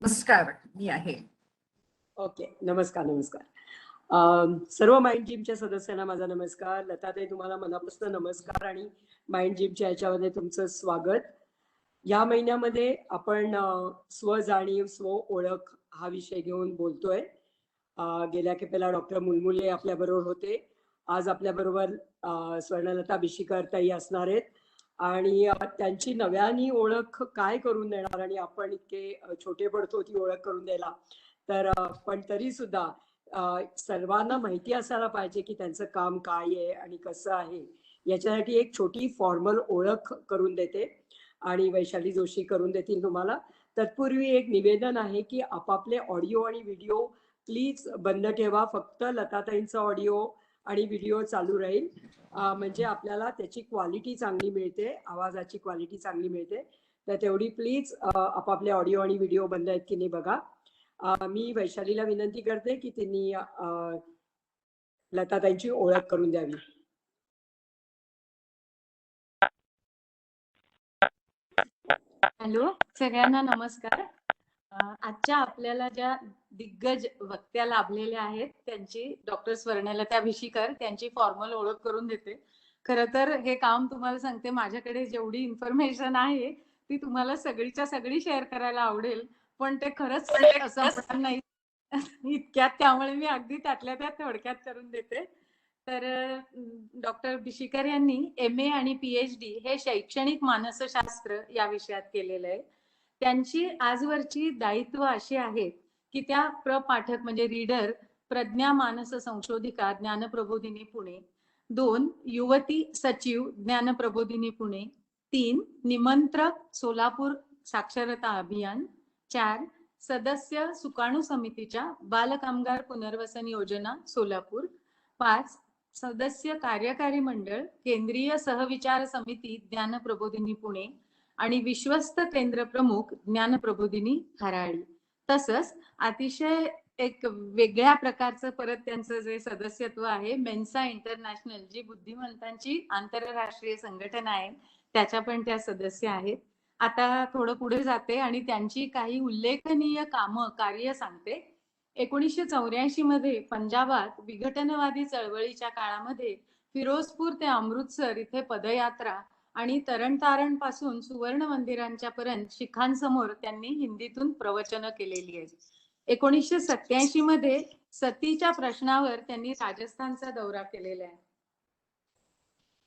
नमस्कार, मी आहे. ओके. नमस्कार, नमस्कार. सर्व माइंड जिमच्या सदस्यांना माझा नमस्कार. लताताई, तुम्हाला मनापासून नमस्कार आणि माइंड जिमच्या याच्यामध्ये तुमचं स्वागत. या महिन्यामध्ये आपण स्वजाणीव, स्व ओळख हा विषय घेऊन बोलतोय. गेल्या खेपेला डॉक्टर मुलमुले आपल्याबरोबर होते. आज आपल्याबरोबर स्वर्णलता बिशीकर ताई असणार आहेत आणि त्यांची नव्याने ओळख काय करून देणार, आणि आपण इतके छोटे पडतो ती ओळख करून द्यायला. तर पण तरी सुद्धा सर्वांना माहिती असायला पाहिजे की त्यांचं काम काय आहे आणि कसं आहे. याच्यासाठी एक छोटी फॉर्मल ओळख करून देते आणि वैशाली जोशी करून देतील तुम्हाला. तत्पूर्वी एक निवेदन आहे की आपापले ऑडिओ आणि व्हिडिओ प्लीज बंद ठेवा. फक्त लताताईंचा ऑडिओ आणि व्हिडिओ चालू राहील, म्हणजे आपल्याला त्याची क्वालिटी चांगली मिळते, आवाजाची क्वालिटी चांगली मिळते. तर तेवढी प्लीज आपापले ऑडिओ आणि व्हिडिओ बंद आहेत की नाही बघा. मी वैशालीला विनंती करते की त्यांनी लताताईंची ओळख करून द्यावी. हॅलो, सगळ्यांना नमस्कार. आजच्या आपल्याला ज्या दिग्गज वक्त्या लाभलेल्या आहेत त्यांची डॉक्टर स्वर्णलता बिशीकर त्यांची फॉर्मल ओळख करून देते. खरं तर हे काम तुम्हाला सांगते, माझ्याकडे जेवढी इन्फॉर्मेशन आहे ती तुम्हाला सगळीच्या सगळी शेअर करायला आवडेल, पण ते खरंच असं नाही इतक्यात. त्यामुळे मी अगदी त्यातल्या त्यात थोडक्यात करून देते. तर डॉक्टर बिशीकर यांनी MA आणि PhD हे शैक्षणिक मानसशास्त्र या विषयात केलेलं आहे. त्यांची आजवरची दायित्व अशी आहेत की त्या प्रपाठक म्हणजे रीडर प्रज्ञा मानस संशोधिका ज्ञानप्रबोधिनी पुणे, 2 युवती सचिव ज्ञानप्रबोधिनी पुणे, 3 निमंत्रक सोलापूर साक्षरता अभियान, 4 सदस्य सुकाणू समितीच्या बालकामगार पुनर्वसन योजना सोलापूर, 5 सदस्य कार्यकारी मंडळ केंद्रीय सहविचार समिती ज्ञानप्रबोधिनी पुणे आणि विश्वस्त केंद्र प्रमुख ज्ञानप्रबोधिनी हराळी. तसंच अतिशय एक वेगळ्या प्रकारचं परत त्यांचं जे सदस्यत्व आहे मेन्सा इंटरनॅशनल, जी बुद्धिमंतांची आंतरराष्ट्रीय संघटना आहे, त्याच्या पण त्या सदस्य आहेत. आता थोडं पुढे जाते आणि त्यांची काही उल्लेखनीय कामं कार्य सांगते. 1984 मध्ये पंजाबात विघटनवादी चळवळीच्या काळामध्ये फिरोजपूर ते अमृतसर इथे पदयात्रा आणि तरणतारण पासून सुवर्ण मंदिरांच्या पर्यंत शिखांसमोर त्यांनी हिंदीतून प्रवचन केलेली आहेत. 1987 मध्ये सतीच्या प्रश्नावर त्यांनी राजस्थानचा दौरा केलेला आहे.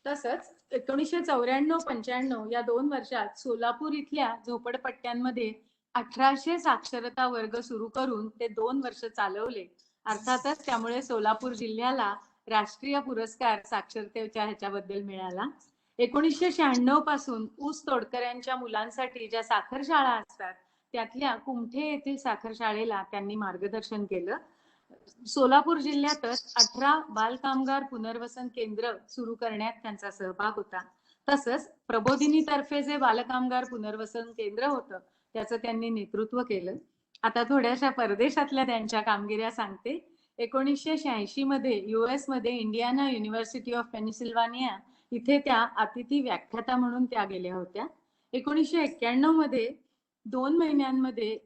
तसंच 1994-95 या 2 वर्षात सोलापूर इथल्या झोपडपट्ट्यांमध्ये 1800 साक्षरता वर्ग सुरू करून ते 2 वर्ष चालवले. अर्थातच त्यामुळे सोलापूर जिल्ह्याला राष्ट्रीय पुरस्कार साक्षरतेच्या ह्याच्याबद्दल मिळाला. 1996 पासून ऊस तोडकऱ्यांच्या मुलांसाठी ज्या साखर शाळा असतात त्यातल्या कुमठे येथील साखर शाळेला त्यांनी मार्गदर्शन केलं. सोलापूर जिल्ह्यातच 18 बालकामगार पुनर्वसन केंद्र सुरू करण्यात त्यांचा सहभाग होता. तसंच प्रबोधिनीतर्फे जे बालकामगार पुनर्वसन केंद्र होतं त्याचं त्यांनी नेतृत्व केलं. आता थोड्याशा परदेशातल्या त्यांच्या कामगिऱ्या सांगते. 1986 मध्ये US मध्ये इंडियाना युनिव्हर्सिटी ऑफ पेनिसिल्वानिया इथे त्या अतिथी व्याख्याता म्हणून त्या गेल्या होत्या. 1991 मध्ये 2 महिन्यांमध्ये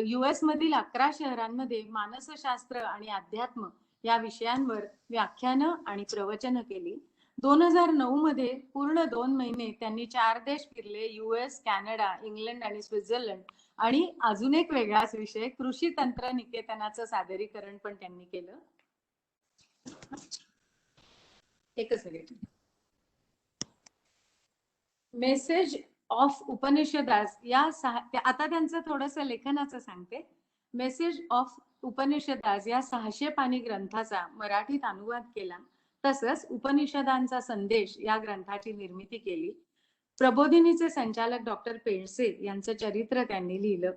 US मधील 11 शहरांमध्ये मानसशास्त्र आणि अध्यात्म या विषयांवर व्याख्यानं आणि प्रवचनं केली. 2009 मध्ये पूर्ण 2 महिने त्यांनी 4 देश फिरले, US, कॅनडा, इंग्लंड आणि स्वित्झर्लंड. आणि अजून एक वेगळाच विषय, कृषी तंत्र निकेतनाचं सादरीकरण पण त्यांनी केलं. एकच मिनिट. मेसेज ऑफ उपनिषदास या आता त्यांचं थोडंसं लेखनाचं सांगते. मेसेज ऑफ उपनिषदास या 600 पानी ग्रंथाचा मराठीत अनुवाद केला. तसंच उपनिषदांचा संदेश या ग्रंथाची निर्मिती केली. प्रबोधिनीचे संचालक डॉक्टर पेंडसे यांचं चरित्र त्यांनी लिहिलं.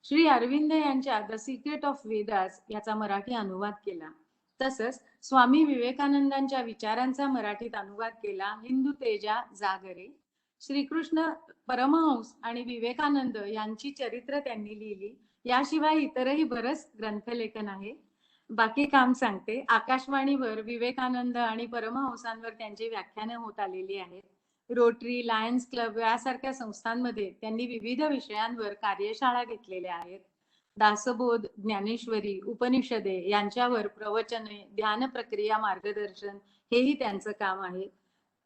श्री अरविंद यांच्या द सिक्रेट ऑफ वेदास याचा मराठी अनुवाद केला. तसंच स्वामी विवेकानंदांच्या विचारांचा मराठीत अनुवाद केला हिंदू तेजा जागरे. श्रीकृष्ण परमहंस आणि विवेकानंद यांची चरित्र त्यांनी लिहिली. याशिवाय इतरही बरंच ग्रंथलेखन आहे. बाकी काम सांगते. आकाशवाणीवर विवेकानंद आणि परमहंसांवर त्यांची व्याख्यानं होत आलेली आहेत. रोटरी, लायन्स क्लब यासारख्या संस्थांमध्ये त्यांनी विविध विषयांवर कार्यशाळा घेतलेल्या आहेत. दासबोध, ज्ञानेश्वरी, उपनिषदे यांच्यावर प्रवचने, ध्यान प्रक्रिया मार्गदर्शन हेही त्यांचं काम आहे.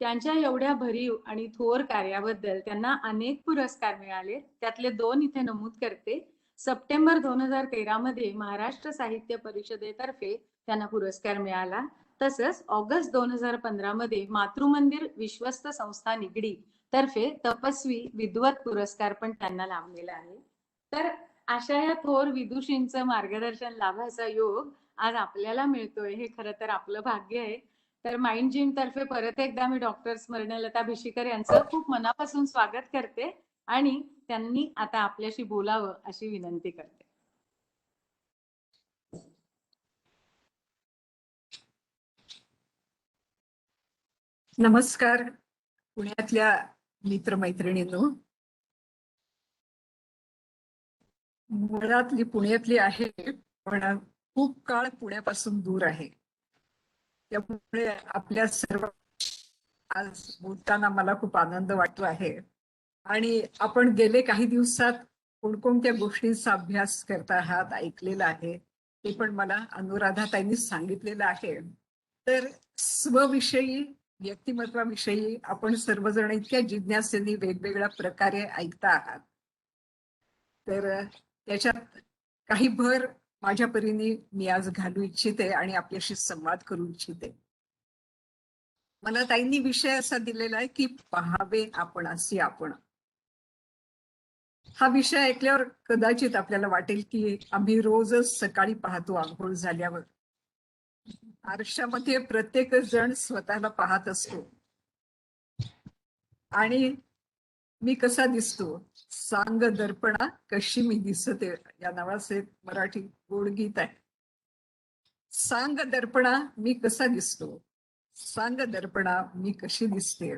त्यांच्या एवढ्या भरीव आणि थोर कार्याबद्दल त्यांना अनेक पुरस्कार मिळाले. त्यातले 2 इथे नमूद करते. सप्टेंबर 2013 मध्ये महाराष्ट्र साहित्य परिषदेतर्फे त्यांना पुरस्कार मिळाला. तसंच ऑगस्ट 2015 मध्ये मातृमंदिर विश्वस्त संस्था निगडी तर्फे तपस्वी विद्वत पुरस्कार पण त्यांना लाभलेला आहे. तर अशा या थोर विदुषींचं मार्गदर्शन लाभायचा योग आज आपल्याला मिळतोय, हे खरं तर आपलं भाग्य आहे. तर माइंड जिम तर्फे परत एकदा मी डॉक्टर स्मरणलता भिशीकर यांचं खूप मनापासून स्वागत करते आणि त्यांनी आता आपल्याशी बोलावं अशी विनंती करते. नमस्कार पुण्यातल्या मित्रमैत्रिणींनो. मुळातली पुण्यातली आहे, पण खूप काळ पुण्यापासून दूर आहे. त्यामुळे आपल्या सर्व आज बोलताना मला खूप आनंद वाटतो आहे. आणि आपण गेले काही दिवसात कोणकोणत्या गोष्टींचा अभ्यास करता आहात ऐकलेला आहे ते पण मला अनुराधाताईंनी सांगितलेलं आहे. तर स्वविषयी, व्यक्तिमत्वाविषयी आपण सर्वजण इतक्या जिज्ञासेने वेगवेगळ्या प्रकारे ऐकता आहात. तर त्याच्यात काही भर माझ्या परीने मी आज घालू इच्छिते आणि आपल्याशी संवाद करू इच्छिते. मला ताईंनी विषय असा दिलेला आहे की पाहावे आपण असे आपण. हा विषय ऐकल्यावर कदाचित आपल्याला वाटेल की आम्ही रोजच सकाळी पाहतो आंघोळ झाल्यावर. आरशामध्ये प्रत्येकच जण स्वतःला पाहत असतो आणि मी कसा दिसतो, सांग दर्पणा कशी मी दिसते या नावाचे मराठी गोडगीत आहे. सांग दर्पणा मी कसा दिसतो, सांग दर्पणा मी कशी दिसते,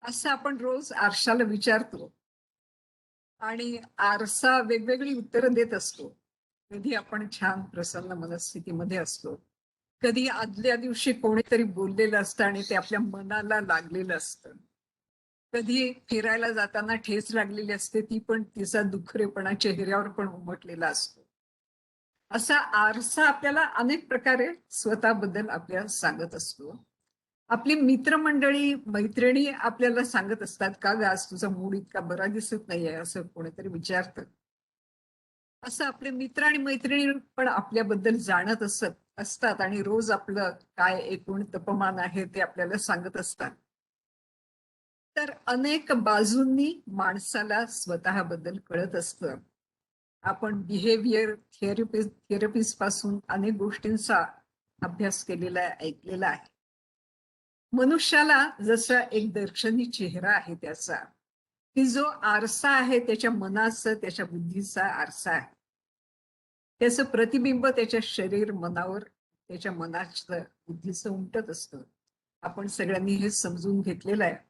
असं आपण रोज आरशाला विचारतो आणि आरसा वेगवेगळी उत्तरं देत असतो. कधी आपण छान प्रसन्न मनस्थितीमध्ये असतो, कधी आदल्या दिवशी कोणीतरी बोललेलं असतं आणि ते आपल्या मनाला लागलेलं असतं, कधी फिरायला जाताना ठेच लागलेली असते, ती पण तिचा दुखरेपणा चेहऱ्यावर पण उमटलेला असतो. असा आरसा आपल्याला अनेक प्रकारे स्वतःबद्दल आपल्याला सांगत असतो. आपली मित्रमंडळी, मैत्रिणी आपल्याला सांगत असतात, का ग आज तुझा मूड इतका बरा दिसत नाहीये, असं कोणीतरी विचारतं. असं आपले मित्र आणि मैत्रिणी पण आपल्याबद्दल जाणत असतात आणि रोज आपलं काय एकूण तपमान आहे ते आपल्याला सांगत असतात. तर अनेक बाजूंनी माणसाला स्वतःबद्दल कळत असतं. आपण बिहेवियर थेरपिस्ट पासून अनेक गोष्टींचा अभ्यास केलेला आहे, ऐकलेला आहे. मनुष्याला जसा एक दर्शनी चेहरा आहे त्याचा, की जो आरसा आहे त्याच्या मनाचा, त्याच्या बुद्धीचा आरसा आहे. त्याचं प्रतिबिंब त्याच्या शरीर मनावर, त्याच्या मनाचं बुद्धीचं उमटत असतं. आपण सगळ्यांनी हे समजून घेतलेलं आहे.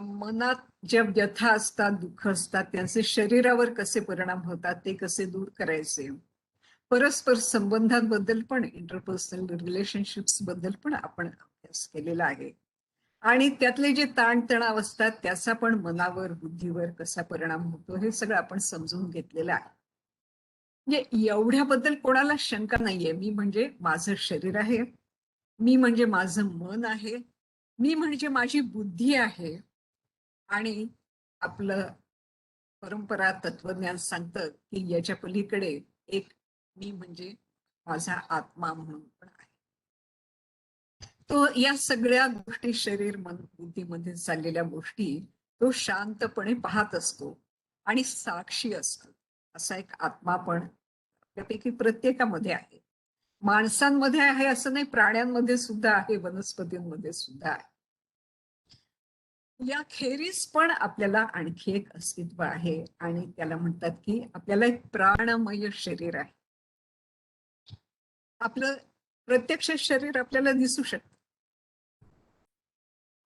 मनात ज्या व्यथा असतात, दुःख असतात, त्यांचे शरीरावर कसे परिणाम होतात, ते कसे दूर करायचे. परस्पर संबंधांबद्दल पण, इंटरपर्सनल रिलेशनशिप्स बद्दल पण आपण अभ्यास केलेला आहे. आणि त्यातले जे ताणतणाव असतात त्याचा पण मनावर, बुद्धीवर कसा परिणाम होतो हे सगळं आपण समजून घेतलेलं आहे. म्हणजे एवढ्याबद्दल कोणाला शंका नाहीये. मी म्हणजे माझं शरीर आहे, मी म्हणजे माझं मन आहे, मी म्हणजे माझी बुद्धी आहे. आणि आपलं परंपरा तत्वज्ञान सांगतं की याच्या पलीकडे एक मी म्हणजे माझा आत्मा म्हणून पण आहे. तो या सगळ्या गोष्टी, शरीर मन बुद्धीमध्ये चाललेल्या गोष्टी तो शांतपणे पाहत असतो आणि साक्षी असतो. असा एक आत्मा पण आपल्यापैकी प्रत्येकामध्ये आहे. माणसांमध्ये आहे असं नाही, प्राण्यांमध्ये सुद्धा आहे, वनस्पतींमध्ये सुद्धा आहे. या खेरीज पण आपल्याला आणखी एक अस्तित्व आहे आणि त्याला म्हणतात की आपल्याला एक प्राणमय शरीर आहे. आपलं प्रत्यक्ष शरीर आपल्याला दिसू शकतं.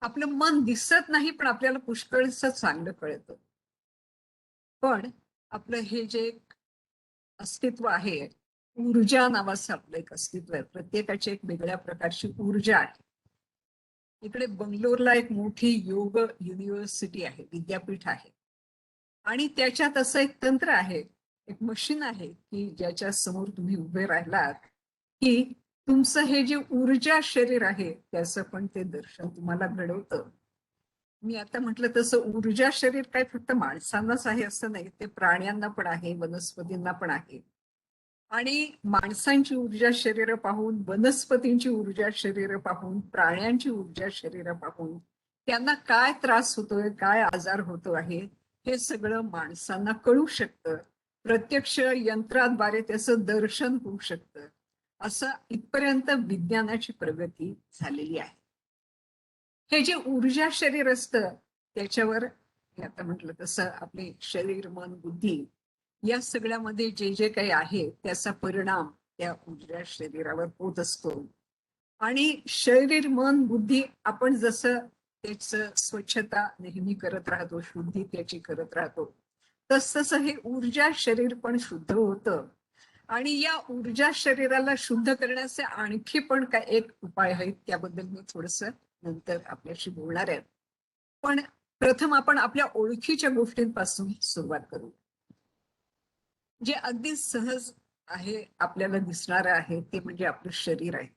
आपलं मन दिसत नाही, पण आपल्याला पुष्कळसं चांगलं कळतं. पण आपलं हे जे अस्तित्व आहे, ऊर्जा नावाचं आपलं एक अस्तित्व आहे. प्रत्येकाची एक वेगळ्या प्रकारची ऊर्जा आहे. इकडे बंगलोरला एक मोठी योग युनिव्हर्सिटी आहे, विद्यापीठ आहे. आणि त्याच्यात असं एक तंत्र आहे, एक मशीन आहे की ज्याच्या समोर तुम्ही उभे राहिलात की तुमचं हे जे ऊर्जा शरीर आहे त्याचं पण ते दर्शन तुम्हाला घडवतं. मी आता म्हटलं तसं ऊर्जा शरीर काय फक्त माणसांनाच आहे असं नाही, ते प्राण्यांना पण आहे, वनस्पतींना पण आहे. आणि माणसांची ऊर्जा शरीर पाहून, वनस्पतींची ऊर्जा शरीर पाहून, प्राण्यांची ऊर्जा शरीर पाहून त्यांना काय त्रास होतोय, काय आजार होतो आहे, हे सगळं माणसांना कळू शकतं. प्रत्यक्ष यंत्राद्वारे त्याचं दर्शन होऊ शकतं. असं इथपर्यंत विज्ञानाची प्रगती झालेली आहे. हे जे ऊर्जा शरीर असतं त्याच्यावर मी आता म्हटलं तसं आपले शरीर, मन, बुद्धी या सगळ्यामध्ये जे जे काही आहे त्याचा परिणाम त्या ऊर्जा शरीरावर होत असतो. आणि शरीर, मन, बुद्धी आपण जसं त्याचं स्वच्छता नेहमी करत राहतो, शुद्धी त्याची करत राहतो, तसं हे ऊर्जा शरीर पण शुद्ध होतं. आणि या ऊर्जा शरीराला शुद्ध करण्याचे आणखी पण काय एक उपाय आहेत, त्याबद्दल मी थोडस नंतर आपल्याशी बोलणार आहे. पण प्रथम आपण आपल्या ओळखीच्या गोष्टींपासून सुरुवात करू. जे अगदी सहज आहे, आपल्याला दिसणारं आहे, ते म्हणजे आपलं शरीर आहे.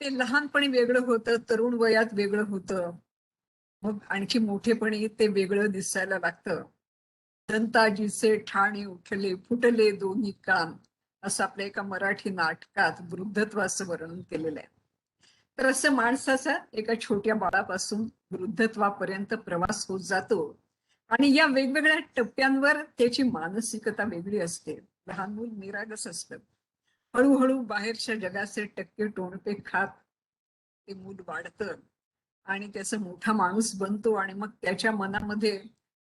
ते लहानपणी वेगळं होतं, तरुण वयात वेगळं होतं, मग आणखी मोठेपणी ते वेगळं दिसायला लागतं. दंताजीचे ठाणे उठले फुटले दोन्ही कान, असं आपल्या एका मराठी नाटकात वृद्धत्वाचं वर्णन केलेलं आहे. तर असं माणसाचा एका छोट्या बाळापासून वृद्धत्वापर्यंत प्रवास होत जातो. आणि या वेगवेगळ्या टप्प्यांवर त्याची मानसिकता वेगळी असते. लहान मूल निरागस असतं, हळूहळू बाहेरच्या जगाचे टक्के टोणपे खात ते मूल वाढतं आणि त्याचा मोठा माणूस बनतो. आणि मग त्याच्या मनामध्ये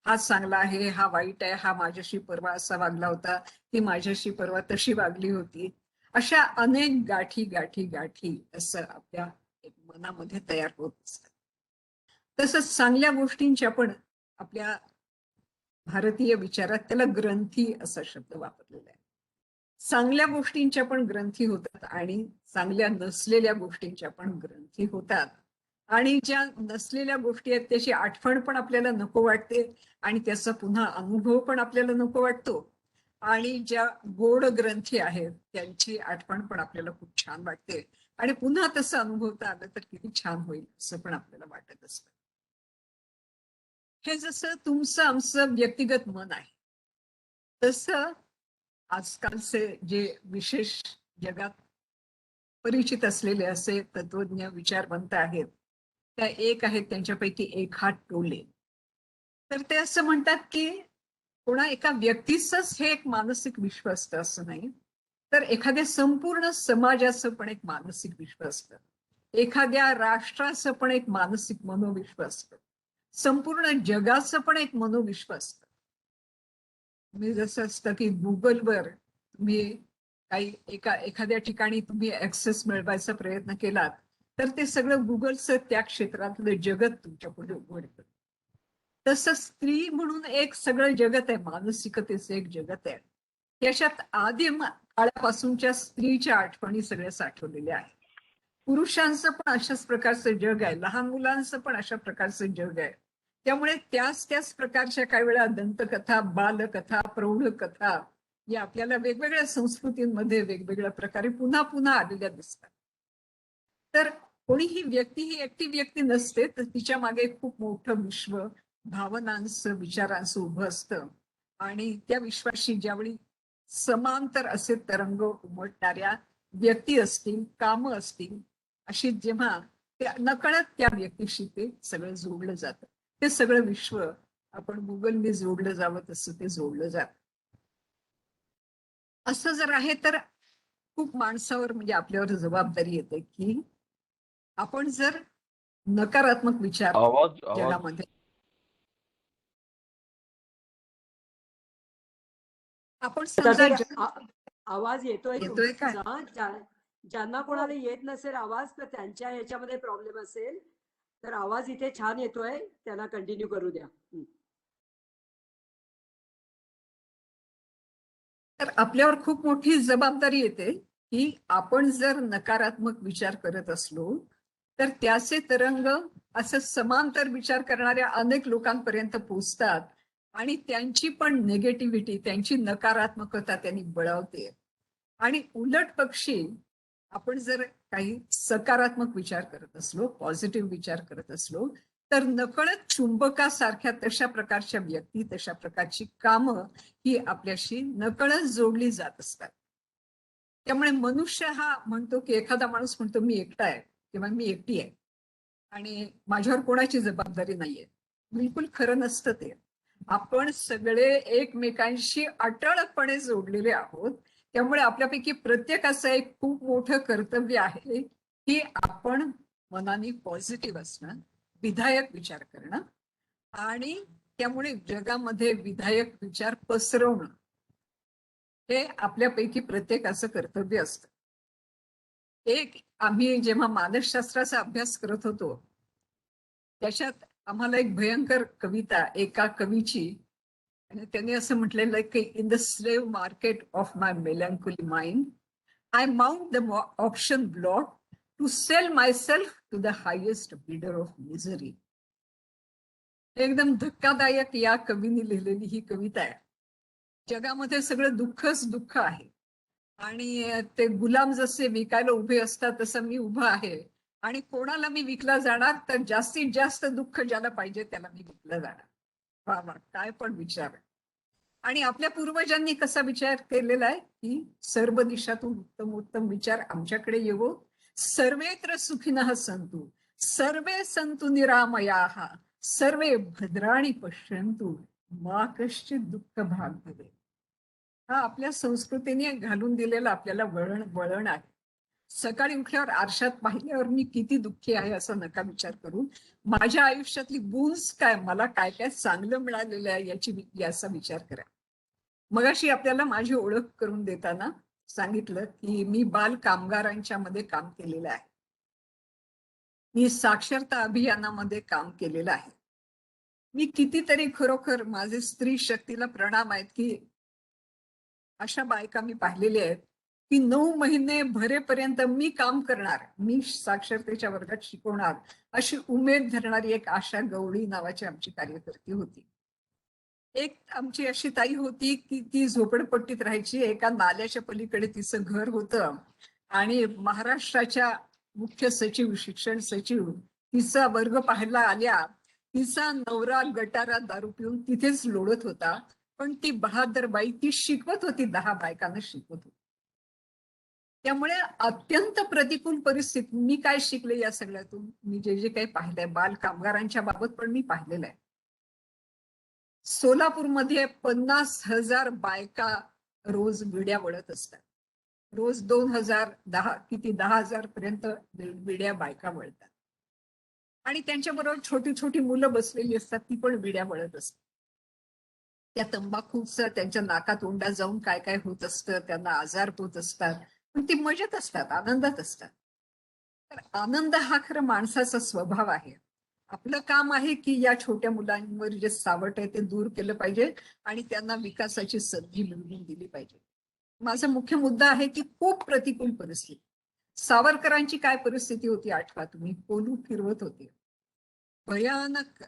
हा चांगला आहे, हा वाईट आहे, हा माझ्याशी परवा असा वागला होता, ही माझ्याशी परवा तशी वागली होती, अशा अनेक गाठी गाठी गाठी असं आपल्या एक मनामध्ये तयार होत असतात. तसंच चांगल्या गोष्टींच्या पण आपल्या भारतीय विचारात त्याला ग्रंथी असा शब्द वापरलेला आहे. चांगल्या गोष्टींच्या पण ग्रंथी होतात आणि चांगल्या नसलेल्या गोष्टींच्या पण ग्रंथी होतात. आणि ज्या नसलेल्या गोष्टी आहेत त्याची आठवण पण आपल्याला नको वाटते आणि त्याचा पुन्हा अनुभव पण आपल्याला नको वाटतो. आणि ज्या गोड ग्रंथी आहेत त्यांची आठवण पण आपल्याला खूप छान वाटते आणि पुन्हा तसं अनुभवता आलं तर किती छान होईल असं पण आपल्याला वाटत असतं. हे जसं तुमचं आमचं व्यक्तिगत मन आहे, तसं आजकालचे जे विशेष जगात परिचित असलेले असे तत्वज्ञ विचारवंत आहेत, त्या एक आहेत त्यांच्यापैकी एकहात टोले. तर ते असं म्हणतात की कोणा एका व्यक्तीचंच हे एक मानसिक विश्व असतं असं नाही, तर एखाद्या संपूर्ण समाजाचं पण एक मानसिक विश्व असतं. एखाद्या राष्ट्राचं पण एक मानसिक मनोविश्व असतं. संपूर्ण जगाचं पण एक मनोविश्व असतं. तुम्ही जसं असतं की गुगलवर तुम्ही काही एखाद्या ठिकाणी तुम्ही ऍक्सेस मिळवायचा प्रयत्न केलात तर ते सगळं गुगलचं त्या क्षेत्रातलं जगत तुमच्या पुढे उघडतं. तसं स्त्री म्हणून एक सगळं जगत आहे, मानसिकतेचं एक जगत आहे. त्याच्यात काळापासूनच्या स्त्रीच्या आठवणी सगळ्या साठवलेल्या आहेत. पुरुषांचं पण अशाच प्रकारचं जग आहे, लहान मुलांचं पण अशा प्रकारचं जग आहे. त्यामुळे त्याच त्याच प्रकारच्या काही वेळा दंतकथा, बालकथा, प्रौढ कथा या आपल्याला वेगवेगळ्या संस्कृतींमध्ये वेगवेगळ्या प्रकारे पुन्हा पुन्हा आलेल्या दिसतात. तर कोणीही व्यक्ती ही एकटी व्यक्ती नसते, तर तिच्या मागे खूप मोठं विश्व भावनांचं, विचारांचं उभं असतं. आणि त्या विश्वाशी ज्यावेळी समांतर असे तरंग उमटणाऱ्या व्यक्ती असतील, कामं असतील, अशी जेव्हा त्या नकळत त्या व्यक्तीशी ते सगळं जोडलं जातं. ते सगळं विश्व आपण गुगलने जोडलं जावं तसं ते जोडलं जातं. असं जर आहे तर खूप माणसावर म्हणजे आपल्यावर जबाबदारी येते की आपण जर नकारात्मक विचार आवाज आवाज जगामध्ये आपण आता समजा ते आवाज येतोय येतोय काय? तुमचा. ज्यांना कोणाला येत नसेल आवाज तर त्यांच्या ह्याच्यामध्ये प्रॉब्लेम असेल, तर आवाज इथे छान येतोय, त्यांना कंटिन्यू करू द्या. तर आपल्यावर खूप मोठी जबाबदारी येते की आपण जर नकारात्मक विचार करत असलो तर त्याचे तरंग असं समांतर विचार करणाऱ्या अनेक लोकांपर्यंत पोहोचतात आणि त्यांची पण निगेटिव्हिटी, त्यांची नकारात्मकता त्यांनी बळावते. आणि उलट पक्षी आपण जर काही सकारात्मक विचार करत असलो, पॉझिटिव्ह विचार करत असलो, तर नकळत चुंबकासारख्या तशा प्रकारच्या व्यक्ती, तशा प्रकारची कामं ही आपल्याशी नकळत जोडली जात असतात. त्यामुळे मनुष्य हा म्हणतो की एखादा माणूस म्हणतो मी एकटा आहे किंवा मी एकटी आहे आणि माझ्यावर कोणाची जबाबदारी नाहीये. बिलकुल खरं नसतं ते. आपण सगळे एकमेकांशी अटळपणे जोडलेले आहोत. त्यामुळे आपल्यापैकी प्रत्येकाचं एक खूप मोठं कर्तव्य आहे की आपण मनाने पॉझिटिव्ह असणं, विधायक विचार करणं आणि त्यामुळे जगामध्ये विधायक विचार पसरवणं हे आपल्यापैकी प्रत्येकाचं कर्तव्य असतं. आम्ही जेव्हा मानसशास्त्राचा अभ्यास करत होतो त्याच्यात आम्हाला एक भयंकर कविता एका कवीची, आणि त्यांनी असं म्हटलेलं की in the slave market of my melancholy mind I mount the auction block to sell my self to the highest bidder of misery. एकदम धक्कादायक या कवीने लिहिलेली ही कविता आहे. जगामध्ये सगळं दुःखच दुःख आहे आणि ते गुलाम जसे विकायला उभे असतात तसं मी उभा आहे आणि कोणाला मी विकला जाणार तर जास्तीत जास्त दुःख ज्याला पाहिजे त्याला मी विकलं जाणार. वा वा, काय पण विचार. आणि आपल्या पूर्वजांनी कसा विचार केलेला आहे की सर्व दिशातून उत्तम उत्तम विचार आमच्याकडे येवो. सर्वेत्र सुखिनः सन्तु सर्वे सन्तु निरामयाः सर्वे भद्राणि पश्यन्तु मा कश्चित दुःख भाग भवेत्. हा आपल्या संस्कृतीने घालून दिलेला आपल्याला वळण आहे. सकाळी उठल्यावर आरशात पाहिल्यावर मी किती दुःखी आहे असं नका विचार करू. माझ्या आयुष्यातली गुन्स काय, मला काय काय चांगलं मिळालेलं आहे याचा विचार करा. मगाशी आपल्याला माझी ओळख करून देताना सांगितलं की मी बाल कामगारांच्या मध्ये काम केलेलं आहे. मी साक्षरता अभियानामध्ये काम केलेलं आहे. मी कितीतरी खरोखर माझे स्त्री शक्तीला प्रणाम आहेत की अशा बायका मी पाहिलेल्या आहेत की 9 महिने भरेपर्यंत मी काम करणार, मी साक्षरतेच्या वर्गात शिकवणार अशी उमेद धरणारी एक आशा गवळी नावाची आमची कार्यकर्ती होती. एक आमची अशी ताई होती की ती झोपडपट्टीत राहायची. एका नाल्याच्या पलीकडे तिचं घर होतं आणि महाराष्ट्राच्या मुख्य सचिव, शिक्षण सचिव तिचा वर्ग पाहायला आल्या. तिचा नवरा गटारा दारू पिऊन तिथेच लोळत होता, पण ती बहादर बाई ती शिकवत होती, 10 बायकांना शिकवत होती. त्यामुळे अत्यंत प्रतिकूल परिस्थिती. मी काय शिकले या सगळ्यातून, मी जे जे काही पाहिलंय बाल कामगारांच्या बाबत पण मी पाहिलेलं आहे. सोलापूरमध्ये 50,000 बायका रोज विड्या वळत असतात. रोज 2,000 किती 10,000 पर्यंत विड्या बायका वळतात आणि त्यांच्याबरोबर छोटी छोटी मुलं बसलेली असतात, ती पण विड्या वळत असतात. त्या तंबाखूचं त्यांच्या नाकात ओंडा जाऊन काय काय होत असतं, त्यांना आजार होत असतात, पण ती मजेत असतात, आनंदात असतात. तर आनंद हा खरं माणसाचा स्वभाव आहे. आपलं काम आहे की या छोट्या मुलांवर जे सावट आहे ते दूर केलं पाहिजे आणि त्यांना विकासाची संधी मिळवून दिली पाहिजे. माझा मुख्य मुद्दा आहे की खूप प्रतिकूल परिस्थिती. सावरकरांची काय परिस्थिती होती आठवा तुम्ही, कोलू फिरवत होते. भयानक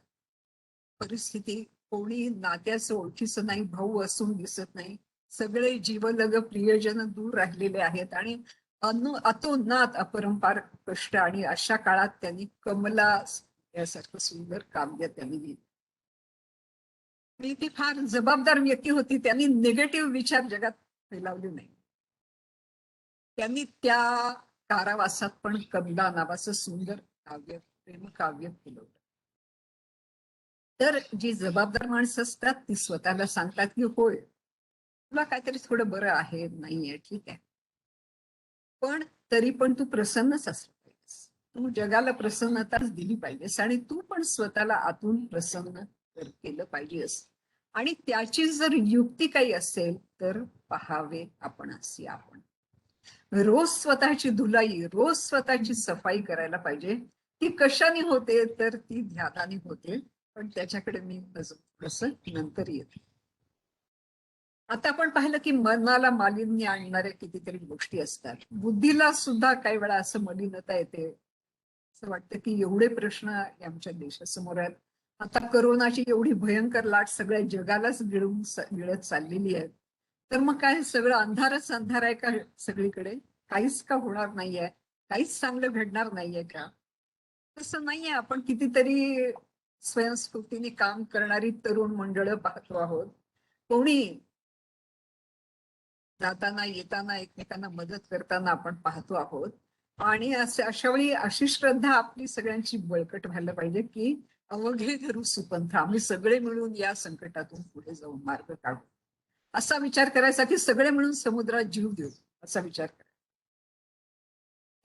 परिस्थिती. कोणी नात्याचं ओळखीचं नाही, भाऊ असून दिसत नाही, सगळे जीवलग प्रियजन दूर राहिलेले आहेत आणि अतोनात अपरंपार कष्ट. आणि अशा काळात त्यांनी कमला यासारखं सुंदर काव्य त्यांनी लिहिलं. ती फार जबाबदार व्यक्ती होती. त्यांनी निगेटिव्ह विचार जगात फैलावले नाही. त्यांनी त्या कारावासात पण कमला नावाचं सुंदर काव्य, प्रेमकाव्य केलं. तर जी जबाबदार माणसं असतात ती स्वतःला सांगतात की होय तुला काहीतरी थोडं बरं आहे, नाहीये, ठीक आहे, पण तरी पण तू प्रसन्नच असलं पाहिजेस. तू जगाला प्रसन्नताच दिली पाहिजेस आणि तू पण स्वतःला आतून प्रसन्न केलं पाहिजेस. आणि त्याची जर युक्ती काही असेल तर पहावे आपण असे. आपण रोज स्वतःची धुलाई, रोज स्वतःची सफाई करायला पाहिजे. ती कशाने होते तर ती ध्यानाने होते, पण त्याच्याकडे मी थोडंसं नंतर येते. आता आपण पाहिलं की मनाला मालिन्य आणणाऱ्या कितीतरी गोष्टी असतात. बुद्धीला सुद्धा काही वेळा असं मलिनता येते असं वाटतं की एवढे प्रश्न आमच्या देशासमोर आहेत. आता करोनाची एवढी भयंकर लाट सगळ्या जगालाच गिळत चाललेली आहे. तर मग काय सगळं अंधारच अंधार आहे का सगळीकडे? काहीच का होणार नाहीये? काहीच चांगलं घडणार नाहीये का? तसं नाहीये. आपण कितीतरी स्वयंस्फूर्तीने काम करणारी तरुण मंडळं पाहतो आहोत. कोणी जाताना येताना एकमेकांना मदत करताना आपण पाहतो आहोत. आणि अशा वेळी अशी श्रद्धा आपली सगळ्यांची बळकट व्हायला पाहिजे की अवघे धरू सुपंथ, आम्ही सगळे मिळून या संकटातून पुढे जाऊन मार्ग काढू. असा विचार करायचा की सगळे मिळून समुद्रात जीव देऊ, असा विचार करायचा.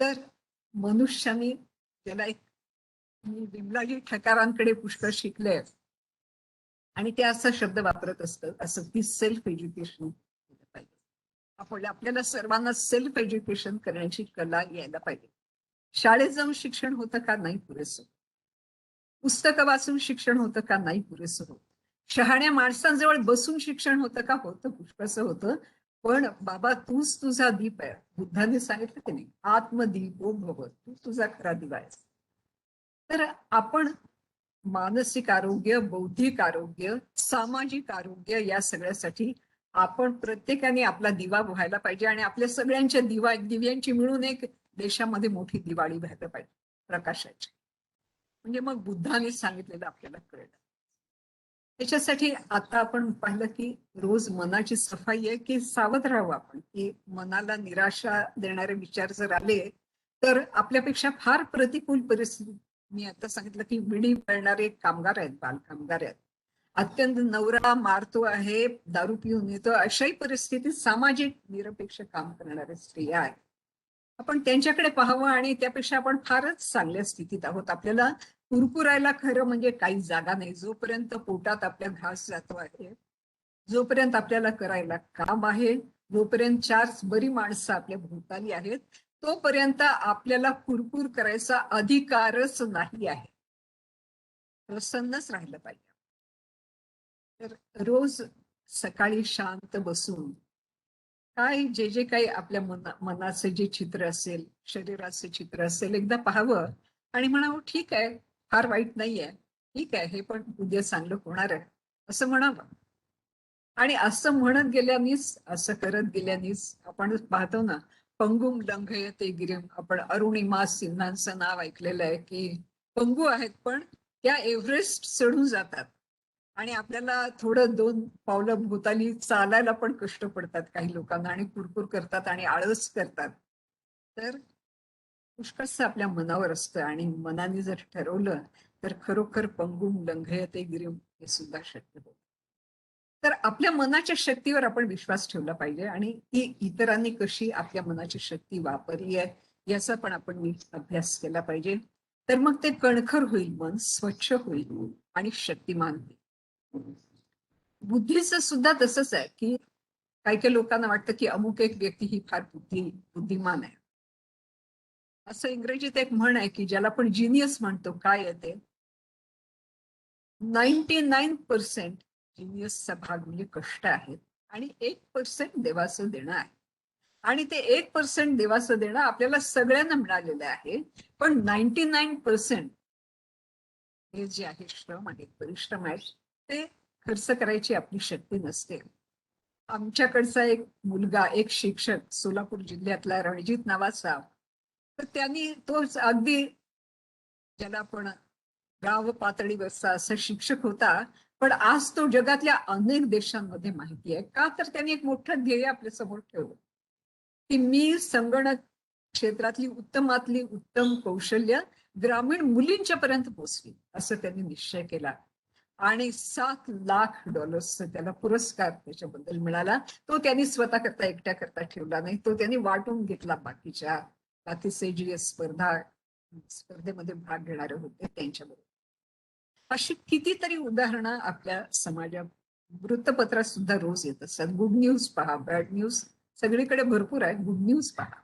तर मनुष्याने त्याला एक, मी विमलाजी ठकारांकडे पुष्कळ शिकले आणि ते असा शब्द वापरत असतात, असं की सेल्फ एज्युकेशन केलं पाहिजे. आपल्याला सर्वांना सेल्फ एज्युकेशन करण्याची कला यायला पाहिजे. शाळेत जाऊन शिक्षण होतं का? नाही पुरेसं. पुस्तकं वाचून शिक्षण होतं का? नाही पुरेसं होत. शहाण्या माणसांजवळ बसून शिक्षण होतं का? होतं, पुष्कळसं होतं. पण बाबा तूच तुझा दीप आहे. बुद्धाने सांगितलं की नाही, आत्मदीपो भव, तू तुझा खरा दिवा आहेस. तर आपण मानसिक आरोग्य, बौद्धिक आरोग्य, सामाजिक आरोग्य या सगळ्यासाठी आपण प्रत्येकाने आपला दिवा व्हायला पाहिजे आणि आपल्या सगळ्यांच्या दिव्यांची मिळून एक देशामध्ये मोठी दिवाळी व्हायला पाहिजे, प्रकाशाची. म्हणजे मग बुद्धाने सांगितलेलं आपल्याला कळलं. त्याच्यासाठी आता आपण पाहिलं की रोज मनाची सफाई आहे की सावध राहावं आपण, की मनाला निराशा देणारे विचार जर आले तर आपल्यापेक्षा फार प्रतिकूल परिस्थिती, मी आता सांगितलं की विडी पळणारे कामगार आहेत, बालकामगार आहेत, अत्यंत नवरा मारतो आहे, दारू पिऊन येतो, अशाही परिस्थितीत सामाजिक निरपेक्ष काम करणारे स्त्रिया आहेत. आपण त्यांच्याकडे पाहावं आणि त्यापेक्षा आपण फारच चांगल्या स्थितीत आहोत. आपल्याला कुरकुरायला खरं म्हणजे काही जागा नाही. जोपर्यंत पोटात आपल्या घास जातो आहे, जोपर्यंत आपल्याला करायला काम आहे, जोपर्यंत चार बरी माणसं आपल्या भोवताली आहेत, तोपर्यंत आपल्याला कुरकुर करायचा अधिकारच नाही आहे. प्रसन्नच राहिलं पाहिजे. तर रोज सकाळी शांत बसून काय जे जे काही आपल्या मनाचे जे चित्र असेल, शरीराचे चित्र असेल, एकदा पाहावं आणि म्हणावं ठीक आहे, फार वाईट नाहीये, ठीक आहे, हे पण उद्या चांगलं होणार आहे, असं म्हणावं. आणि असं म्हणत गेल्यानीच, असं करत गेल्यानीच आपण पाहतो ना, पंगुम लंघयते गिरिम, आपण अरुणिमा सिन्हांचं नाव ऐकलेलं आहे की पंगू आहेत पण त्या एव्हरेस्ट चढून जातात आणि आपल्याला थोडं 2 पावलं भोवताली चालायला पण कष्ट पडतात काही लोकांना आणि कुरकुर करतात आणि आळस करतात. तर पुष्कळसं आपल्या मनावर असतं आणि मनाने जर ठरवलं तर खरोखर पंगुम लंघयते गिरिम हे सुद्धा शक्य होतं. तर आपल्या मनाच्या शक्तीवर आपण विश्वास ठेवला पाहिजे आणि ती इतरांनी कशी आपल्या मनाची शक्ती वापरली आहे याचा पण आपण नीट अभ्यास केला पाहिजे. तर मग ते कणखर होईल, मन स्वच्छ होईल आणि शक्तिमान होईल. बुद्धीचं सुद्धा तसंच आहे की काही काही लोकांना वाटतं की अमुक एक व्यक्ती ही फार बुद्धिमान आहे. असं इंग्रजीत एक म्हण आहे की ज्याला आपण जिनियस म्हणतो, काय आहे ते, 99% जिनियसचा भाग म्हणजे कष्ट आहेत आणि 1% देवाचं देणं आहे. आणि ते 1% देवाचं देणं आपल्याला सगळ्यांना मिळालेलं आहे. पण 99% हे जे आहे श्रम आहेत, परिश्रम आहेत, ते खर्च करायची आपली शक्ती नसते. आमच्याकडचा एक मुलगा, एक शिक्षक सोलापूर जिल्ह्यातला रणजित नावाचा, तर त्यांनी तोच अगदी ज्याला आपण गाव पातळीवरचा असा शिक्षक होता, पण आज तो जगातल्या अनेक देशांमध्ये माहिती आहे. का? तर त्यांनी एक मोठं ध्येय आपल्या समोर ठेवलं की मी संगणक क्षेत्रातली उत्तमातली उत्तम कौशल्य ग्रामीण मुलींच्या पर्यंत पोहोचली, असं त्यांनी निश्चय केला. आणि $7 लाख त्याला पुरस्कार त्याच्याबद्दल मिळाला. तो त्यांनी स्वतः करता एकट्या करता ठेवला नाही, तो त्यांनी वाटून घेतला बाकीचे जे स्पर्धेमध्ये भाग घेणारे होते त्यांच्याबरोबर. अशी कितीतरी उदाहरणं आपल्या समाजात वृत्तपत्रात सुद्धा रोज येत असतात. गुड न्यूज पहा, बॅड न्यूज सगळीकडे भरपूर आहे, गुड न्यूज पहा.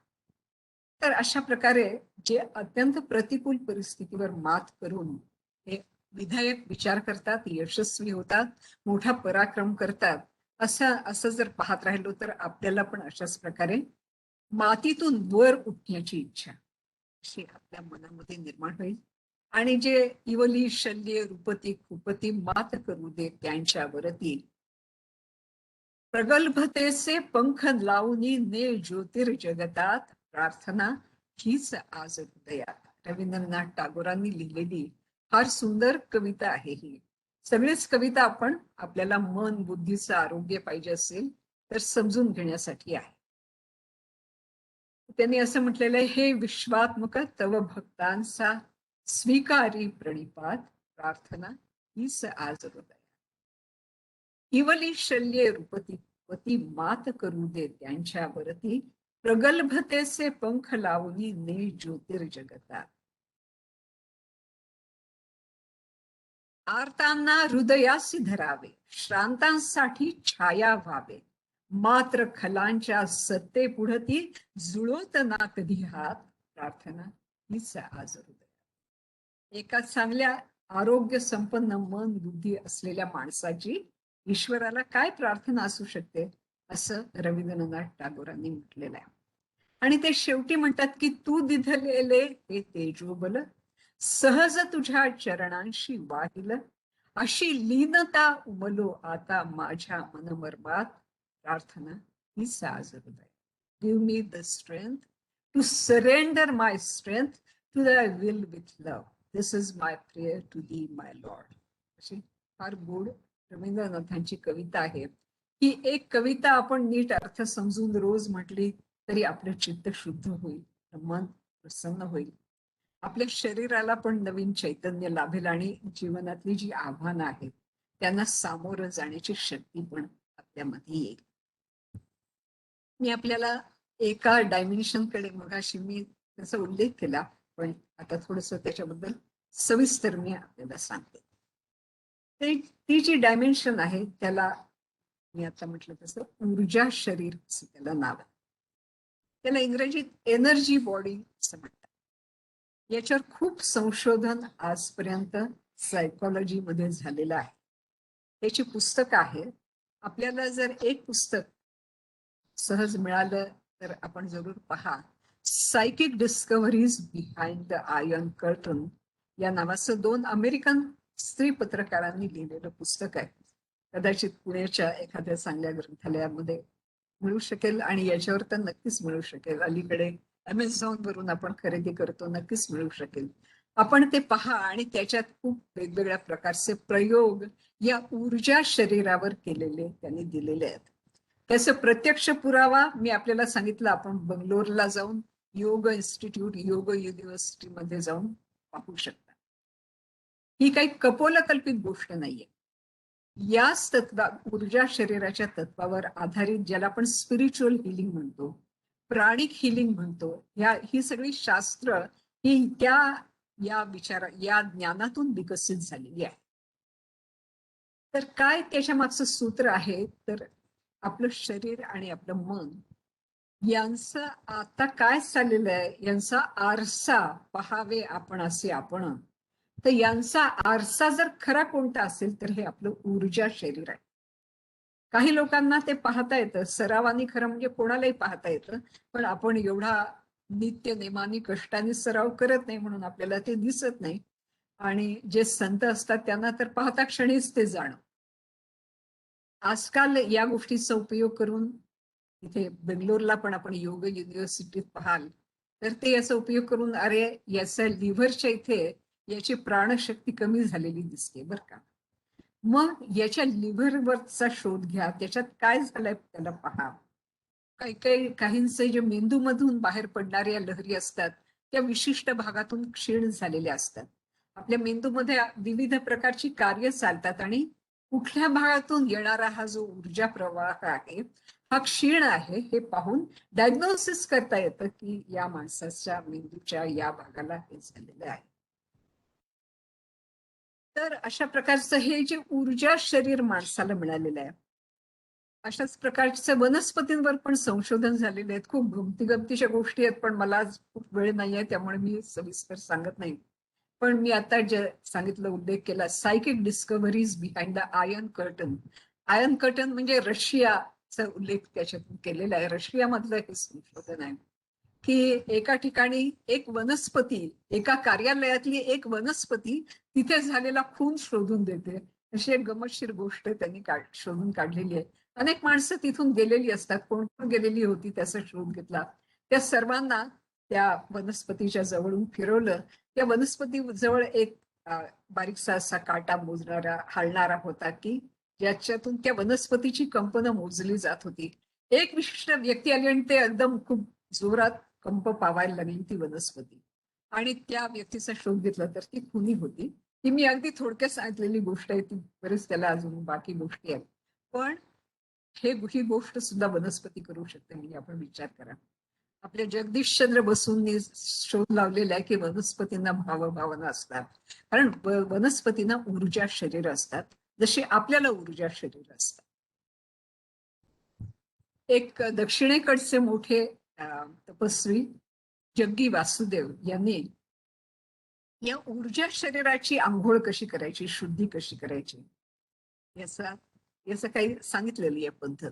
तर अशा प्रकारे जे अत्यंत प्रतिकूल परिस्थितीवर मात करून हे विधायक विचार करतात, यशस्वी होतात, मोठा पराक्रम करतात, असं जर पाहत राहिलो तर आपल्याला पण अशाच प्रकारे मातीतून वर उठण्याची इच्छा, अशी आपल्या मनामध्ये निर्माण होईल. आणि जे इवली शल्ये रूपती कुपती मात करू दे त्यांच्यावरती प्रगल्भतेचे पंख लावणी ने ज्योतिर्जगतात प्रार्थना हीच आज हृदयात. रवींद्रनाथ टागोरांनी लिहिलेली फार सुंदर कविता आहे ही. सगळीच कविता आपण आपल्याला मन बुद्धीचं आरोग्य पाहिजे असेल तर समजून घेण्यासाठी आहे. त्यांनी असं म्हटलेलं आहे, हे विश्वात्मक तव भक्तांचा स्वीकारी प्रणिपात प्रार्थना हीच आज हृदयात. इवली शल्ये रूपती पती मात करू दे त्यांच्यावरती प्रगल्भतेचे पंख लावणी ने ज्योतिर्जगतात. आर्तांना हृदयासी धरावे, श्रांतांसाठी छाया व्हावे, मात्र खलांच्या सत्ते पुढती जुळवत ना कधी हात प्रार्थना हीच आज हृदयात. एका चांगल्या आरोग्य संपन्न मन बुद्धी असलेल्या माणसाची ईश्वराला काय प्रार्थना असू शकते असं रवींद्रनाथ टागोरांनी म्हटलेलं आहे. आणि ते शेवटी म्हणतात की तू दिधलेले हे तेजोबल सहज तुझ्या चरणांशी वाहिल, अशी लीनता उमलो आता माझ्या मनमर्मात प्रार्थना हीच आज हृदय. Give me the strength to surrender my strength to thy will with love. This is my prayer to thee my lord. अशी फार गोड रवींद्रनाथांची कविता आहे. ही एक कविता आपण नीट अर्थ समजून रोज म्हटली तरी आपलं चित्त शुद्ध होईल, मन प्रसन्न होईल, आपल्या शरीराला पण नवीन चैतन्य लाभेल आणि जीवनातली जी आव्हानं आहेत त्यांना सामोरं जाण्याची शक्ती पण आपल्यामध्ये येईल. मी आपल्याला एका डायमेन्शन कडे मगाशी मी त्याचा उल्लेख केला, पण आता थोडस त्याच्याबद्दल सविस्तर मी आपल्याला सांगते. ती जी डायमेन्शन आहे त्याला मी आता म्हटलं तसं ऊर्जा शरीर असं त्याला नाव आहे. त्याला इंग्रजीत एनर्जी बॉडी असं म्हणतात. याच्यावर खूप संशोधन आजपर्यंत सायकोलॉजी मध्ये झालेलं आहे. त्याची पुस्तकं आहेत. आपल्याला जर एक पुस्तक सहज मिळालं तर आपण जरूर पहा. Psychic discoveries behind the iron curtain या नावाचं 2 अमेरिकन स्त्री पत्रकारांनी लिहिलेलं पुस्तक आहे. कदाचित पुण्याच्या एखाद्या चांगल्या ग्रंथालयामध्ये मिळू शकेल आणि याच्यावर तर नक्कीच मिळू शकेल. अलीकडे अमेझॉन वरून आपण खरेदी करतो, नक्कीच मिळू शकेल. आपण ते पहा आणि त्याच्यात खूप वेगवेगळ्या प्रकारचे प्रयोग या ऊर्जा शरीरावर केलेले त्यांनी दिलेले आहेत. त्याचा प्रत्यक्ष पुरावा मी आपल्याला सांगितलं. आपण बंगलोरला जाऊन योग इन्स्टिट्यूट, योग युनिव्हर्सिटी मध्ये जाऊन पाहू शकता. ही काही कपोलकल्पित गोष्ट नाहीये. याच ऊर्जा शरीराच्या तत्वावर आधारित ज्याला आपण स्पिरिच्युअल हिलिंग म्हणतो, प्राणिक हिलिंग म्हणतो, ही सगळी शास्त्र ही या ज्ञानातून विकसित झालेली आहे. तर काय त्याच्या मागचं सूत्र आहे तर आपलं शरीर आणि आपलं मन यांचं आता काय चाललेलं आहे यांचा आरसा पहावे आपण असे आपण. तर यांचा आरसा जर खरा कोणता असेल तर हे आपलं ऊर्जा शरीर आहे. काही लोकांना ते पाहता येतं, सरावानी खरं म्हणजे कोणालाही पाहता येतं, पण आपण एवढा नित्य नेमानी कष्टाने सराव करत नाही म्हणून आपल्याला ते दिसत नाही. आणि जे संत असतात त्यांना तर पाहता क्षणीच ते जाणं. आजकाल या गोष्टीचा उपयोग करून इथे बेंगलोरला पण आपण योग युनिव्हर्सिटीत पाहाल तर ते याचा उपयोग करून अरे याचा लिव्हरच्या इथे याची प्राणशक्ती कमी झालेली दिसते बरं का. मग याच्या लिव्हरवरचा शोध घ्या, त्याच्यात काय झालंय त्याला पहा. काहींचे जे मेंदूमधून बाहेर पडणाऱ्या लहरी असतात त्या विशिष्ट भागातून क्षीण झालेल्या असतात. आपल्या मेंदूमध्ये विविध प्रकारची कार्य चालतात आणि कुठल्या भागातून येणारा हा जो ऊर्जा प्रवाह आहे हा क्षीण आहे हे पाहून डायग्नोसिस करता येतं की या माणसाच्या मेंदूच्या या भागाला हे झालेलं आहे. तर अशा प्रकारचं हे जे ऊर्जा शरीर माणसाला मिळालेलं आहे. अशाच प्रकारच्या वनस्पतींवर पण संशोधन झालेले आहेत. खूप गमतीच्या गोष्टी आहेत पण मला आज खूप वेळ नाहीये त्यामुळे मी सविस्तर सांगत नाही. पण मी आता जे सांगितलं उल्लेख केला psychic discoveries behind the iron curtain. Iron curtain म्हणजे रशियाचा उल्लेख त्याच्यातून केलेला आहे. रशियामधलं हे संशोधन आहे. की एका ठिकाणी एक वनस्पती, एका कार्यालयातली एक वनस्पती तिथे झालेला खून शोधून देते. अशी एक गमतशीर गोष्ट त्यांनी शोधून काढलेली आहे. अनेक माणसं तिथून गेलेली असतात. कोण कोण गेलेली होती त्याचा शोध घेतला. त्या सर्वांना त्या वनस्पतीच्या जवळून फिरवलं. त्या वनस्पती जवळ एक बारीकसा असा काटा मोजणारा हलणारा होता की ज्याच्यातून त्या वनस्पतीची कंपनं मोजली जात होती. एक विशिष्ट व्यक्ती आली आणि ते एकदम खूप जोरात कंप पावायला लागली ती वनस्पती, आणि त्या व्यक्तीचा शोध घेतला तर ती खुनी होती. ती मी अगदी थोडक्यात सांगितलेली गोष्ट आहे. ती बरेच त्याला अजून बाकी गोष्टी आहेत, पण ही गोष्ट सुद्धा वनस्पती करू शकते. म्हणजे आपण विचार करा, आपल्या जगदीशचंद्र बसूंनी शोध लावलेला आहे की वनस्पतींना भावभावना असतात. कारण वनस्पतींना ऊर्जा शरीर असतात, जशी आपल्याला ऊर्जा शरीर असतात. एक दक्षिणेकडचे मोठे तपस्वी जग्गी वासुदेव यांनी या ऊर्जा शरीराची आंघोळ कशी करायची, शुद्धी कशी करायची, याचं काही सांगितलेली आहे पद्धत.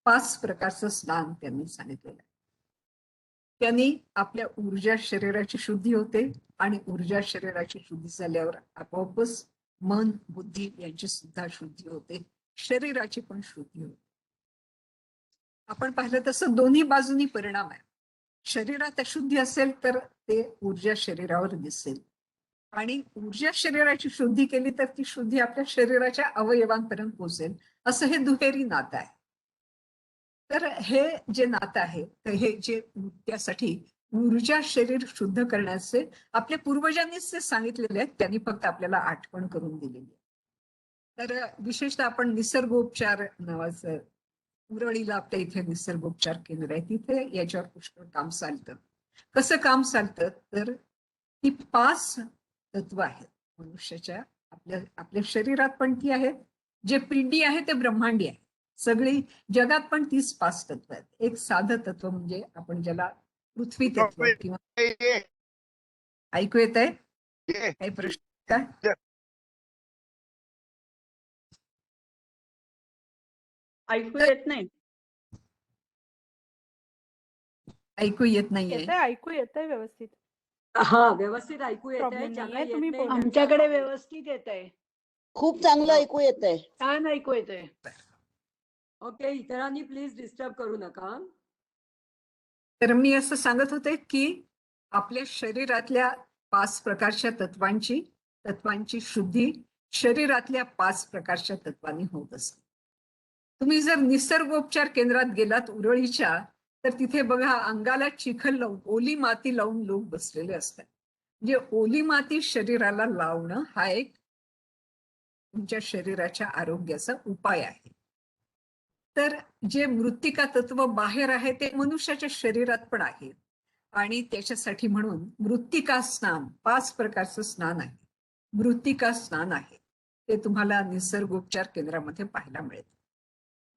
5 प्रकारचं स्नान त्यांनी सांगितलेलं आहे. त्यांनी आपल्या ऊर्जा शरीराची शुद्धी होते, आणि ऊर्जा शरीराची शुद्धी झाल्यावर आपोआपच मन बुद्धी यांची सुद्धा शुद्धी होते, शरीराची पण शुद्धी होते. आपण पाहिलं तसं दोन्ही बाजूनी परिणाम आहे. शरीरात अशुद्धी असेल तर ते ऊर्जा शरीरावर दिसेल, आणि ऊर्जा शरीराची शुद्धी केली तर ती शुद्धी आपल्या शरीराच्या अवयवांपर्यंत पोहोचेल. असं हे दुहेरी नातं आहे. तर हे जे नातं आहे, तर हे जे त्यासाठी ऊर्जा शरीर शुद्ध करण्याचे आपल्या पूर्वजांनीच ते सांगितलेले आहेत. त्यांनी फक्त आपल्याला आठवण करून दिलेली आहे. तर विशेषतः आपण निसर्गोपचार नावाचं, उरळीला आपल्या इथे निसर्गोपचार केंद्र आहे, तिथे याच्यावर पुष्कळ काम चालतं. कसं काम चालतं तर ती 5 तत्व आहेत मनुष्याच्या. आपल्या शरीरात पण ती आहेत. जे पिंडी आहे ते ब्रह्मांडी आहे. सगळी जगात पण 5 तत्व आहेत. एक साधं तत्व म्हणजे आपण ज्याला पृथ्वी तत्व किंवा, ऐकू येत आहे? काही प्रश्न काय? ऐकू येत नाही? ऐकू येत नाहीये? ऐकू येतंय व्यवस्थित. हा, व्यवस्थित ऐकू येत आहे. Problem ज्यांना नाहीये, येत तुम्ही नाही बोला. आमच्याकडे व्यवस्थित येत आहे. खूप चांगलं ऐकू येतंय. छान ऐकू येत आहे. ओके, इतरांनी प्लीज डिस्टर्ब करू नका. तर मी असं सांगत होते की आपल्या शरीरातल्या 5 प्रकारच्या तत्वांची शुद्धी शरीरातल्या 5 प्रकारच्या तत्वांनी होत असते. तुम्ही जर निसर्गोपचार केंद्रात गेलात उरळीच्या, तर तिथे बघा अंगाला चिखल लावून, ओली माती लावून लोक बसलेले असतात. म्हणजे ओली माती शरीराला लावणं हा एक तुमच्या शरीराच्या आरोग्याचा उपाय आहे. तर जे मृत्तिका तत्व बाहेर आहे ते मनुष्याच्या शरीरात पण आहे, आणि त्याच्यासाठी म्हणून मृत्तिका स्नान, 5 प्रकारचं स्नान आहे. मृत्तिका स्नान आहे ते तुम्हाला निसर्गोपचार केंद्रामध्ये पाहायला मिळेल.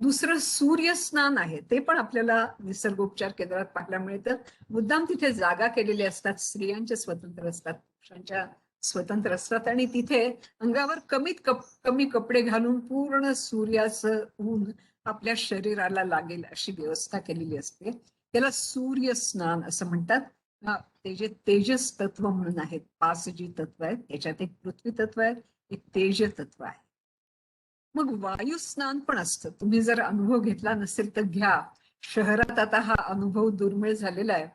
दुसरं सूर्य स्नान आहे, ते पण आपल्याला निसर्गोपचार केंद्रात पाहायला मिळतं. मुद्दाम तिथे जागा केलेल्या असतात. स्त्रियांच्या स्वतंत्र असतात, पुरुषांच्या स्वतंत्र असतात, आणि तिथे अंगावर कमी कपडे घालून पूर्ण सूर्याचं ऊन आपल्या शरीराला लागेल अशी व्यवस्था केलेली असते. त्याला सूर्य स्नान असं म्हणतात. ते जे तेजस तत्व म्हणून आहेत, 5 जी तत्व आहेत, त्याच्यात एक पृथ्वी तत्व आहे, एक तेज तत्व आहे. मग वायू स्नान पण असतं. तुम्ही जर अनुभव घेतला नसेल तर घ्या. शहरात आता हा अनुभव दुर्मिळ झालेला आहे,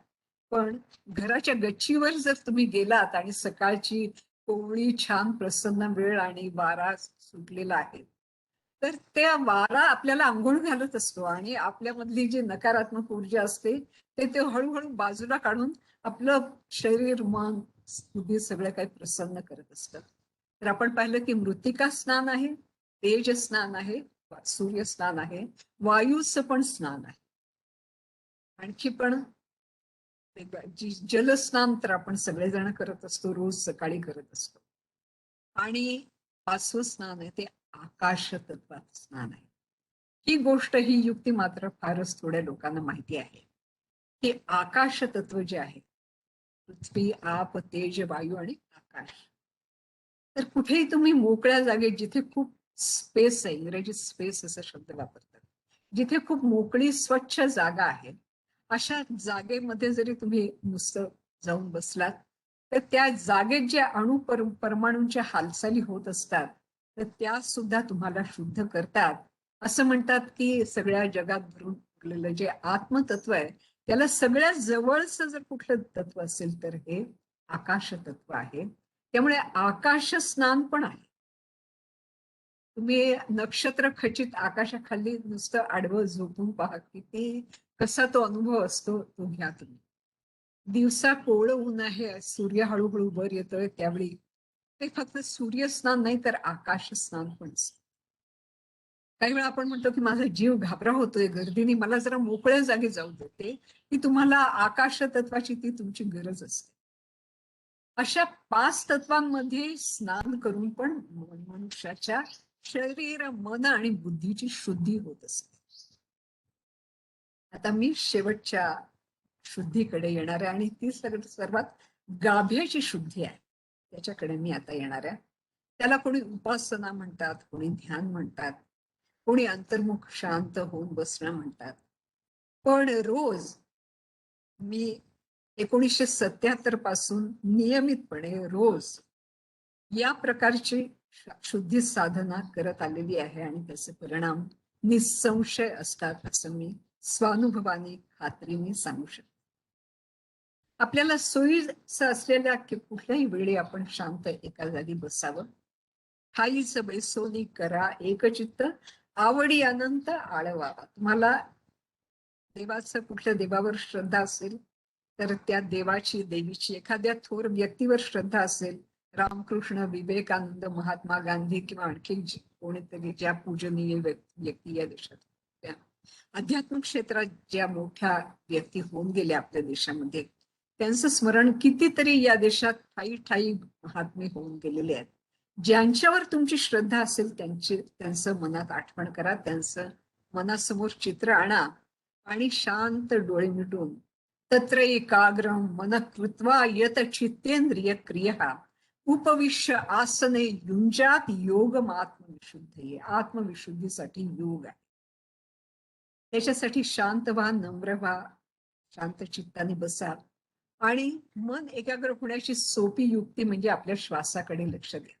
पण घराच्या गच्चीवर जर तुम्ही गेलात आणि सकाळची कोवळी छान प्रसन्न वेळ आणि वारा सुटलेला आहे, तर त्या वारा आपल्याला आंघोळ घालत असतो, आणि आपल्यामधली जी नकारात्मक ऊर्जा असते ते हळूहळू बाजूला काढून आपलं शरीर, मन, बुद्धी सगळं काही प्रसन्न करत असतं. तर आपण पाहिलं की मृत्तिका स्नान आहे, तेज स्नान आहे, सूर्य स्नान आहे, वायूचं पण स्नान आहे. आणखी पण जलस्नान तर आपण सगळेजण करत असतो, रोज सकाळी करत असतो. आणि 5वं स्नान आहे ते आकाश तत्वाचं स्नान आहे. ही गोष्ट, ही युक्ती मात्र फारच थोड्या लोकांना माहिती आहे की आकाश तत्व जे आहे, पृथ्वी, आप, तेज, वायू आणि आकाश, तर कुठेही तुम्ही मोकळ्या जागेत जिथे खूप स्पेस आहे, इंग्रजीत स्पेस असा शब्द वापरतात, जिथे खूप मोकळी स्वच्छ जागा आहे अशा जागेमध्ये जरी तुम्ही नुसतं जाऊन बसलात तर त्या जागेत ज्या परमाणूंच्या हालचाली होत असतात तर त्या सुद्धा तुम्हाला शुद्ध करतात. असं म्हणतात की सगळ्या जगात भरून उरलेलं जे आत्मतत्व आहे त्याला सगळ्यात जवळचं जर कुठलं तत्व असेल तर हे आकाश तत्व आहे. त्यामुळे आकाश स्नान पण आहे. तुम्ही नक्षत्र खचित आकाशाखाली नुसतं आडवं झोपून पहा किती कसा तो अनुभव असतो तो घ्या तुम्ही. दिवसा कोवळं ऊन आहे, सूर्य हळूहळू वर येतोय त्यावेळी ते फक्त सूर्यस्नान नाही तर आकाश स्नान पण असतं. काही वेळा आपण म्हणतो की माझा जीव घाबरा होतोय गर्दीने, मला जरा मोकळ्या जागी जाऊ देते, की तुम्हाला आकाश तत्वाची ती तुमची गरज असते. अशा 5 तत्वांमध्ये स्नान करून पण मनुष्याच्या शरीर, मन आणि बुद्धीची शुद्धी होत असते. आता मी शेवटच्या शुद्धीकडे येणार आहे आणि ती सर्वात गाभ्याची शुद्धी आहे त्याच्याकडे मी आता येणार आहे. त्याला कोणी उपासना म्हणतात, कोणी ध्यान म्हणतात, कोणी अंतर्मुख शांत होऊन बसणं म्हणतात. पण रोज मी 1977 पासून नियमितपणे रोज या प्रकारची शुद्धी साधना करत आलेली आहे आणि त्याचे परिणाम निसंशय असतात असं मी स्वानुभवाने खात्रीने सांगू शकते. आपल्याला सोयीचं असलेल्या कुठल्याही वेळी आपण शांत एका जागी बसावं. ठाईच बैसोनी करा एकचित्त आवडी अनंत आळवावा. तुम्हाला देवाचं कुठल्या देवावर श्रद्धा असेल तर त्या देवाची देवीची एखाद्या थोर व्यक्तीवर श्रद्धा असेल, रामकृष्ण, विवेकानंद, महात्मा गांधी किंवा आणखी कोणीतरी ज्या पूजनीय व्यक्ती या देशात त्या आध्यात्मिक क्षेत्रात ज्या मोठ्या व्यक्ती होऊन गेल्या आपल्या देशामध्ये त्यांचं स्मरण कितीतरी या देशात ठाई ठाई महात्मे होऊन गेलेले आहेत. ज्यांच्यावर तुमची श्रद्धा असेल त्यांचं मनात आठवण करा, त्यांचं मनासमोर चित्र आणा आणि शांत डोळे मिटून तत्र एकाग्रम मन कृत्वा यत चित्तेंद्रिय क्रिया उपविश्य आसने युंजात योगम आत्मविशुद्धी. आत्मविशुद्धीसाठी योग आहे. त्याच्यासाठी शांत व्हा, नम्र व्हा, शांत चित्ताने बसा आणि मन एकाग्र होण्याची सोपी युक्ती म्हणजे आपल्या श्वासाकडे लक्ष द्या.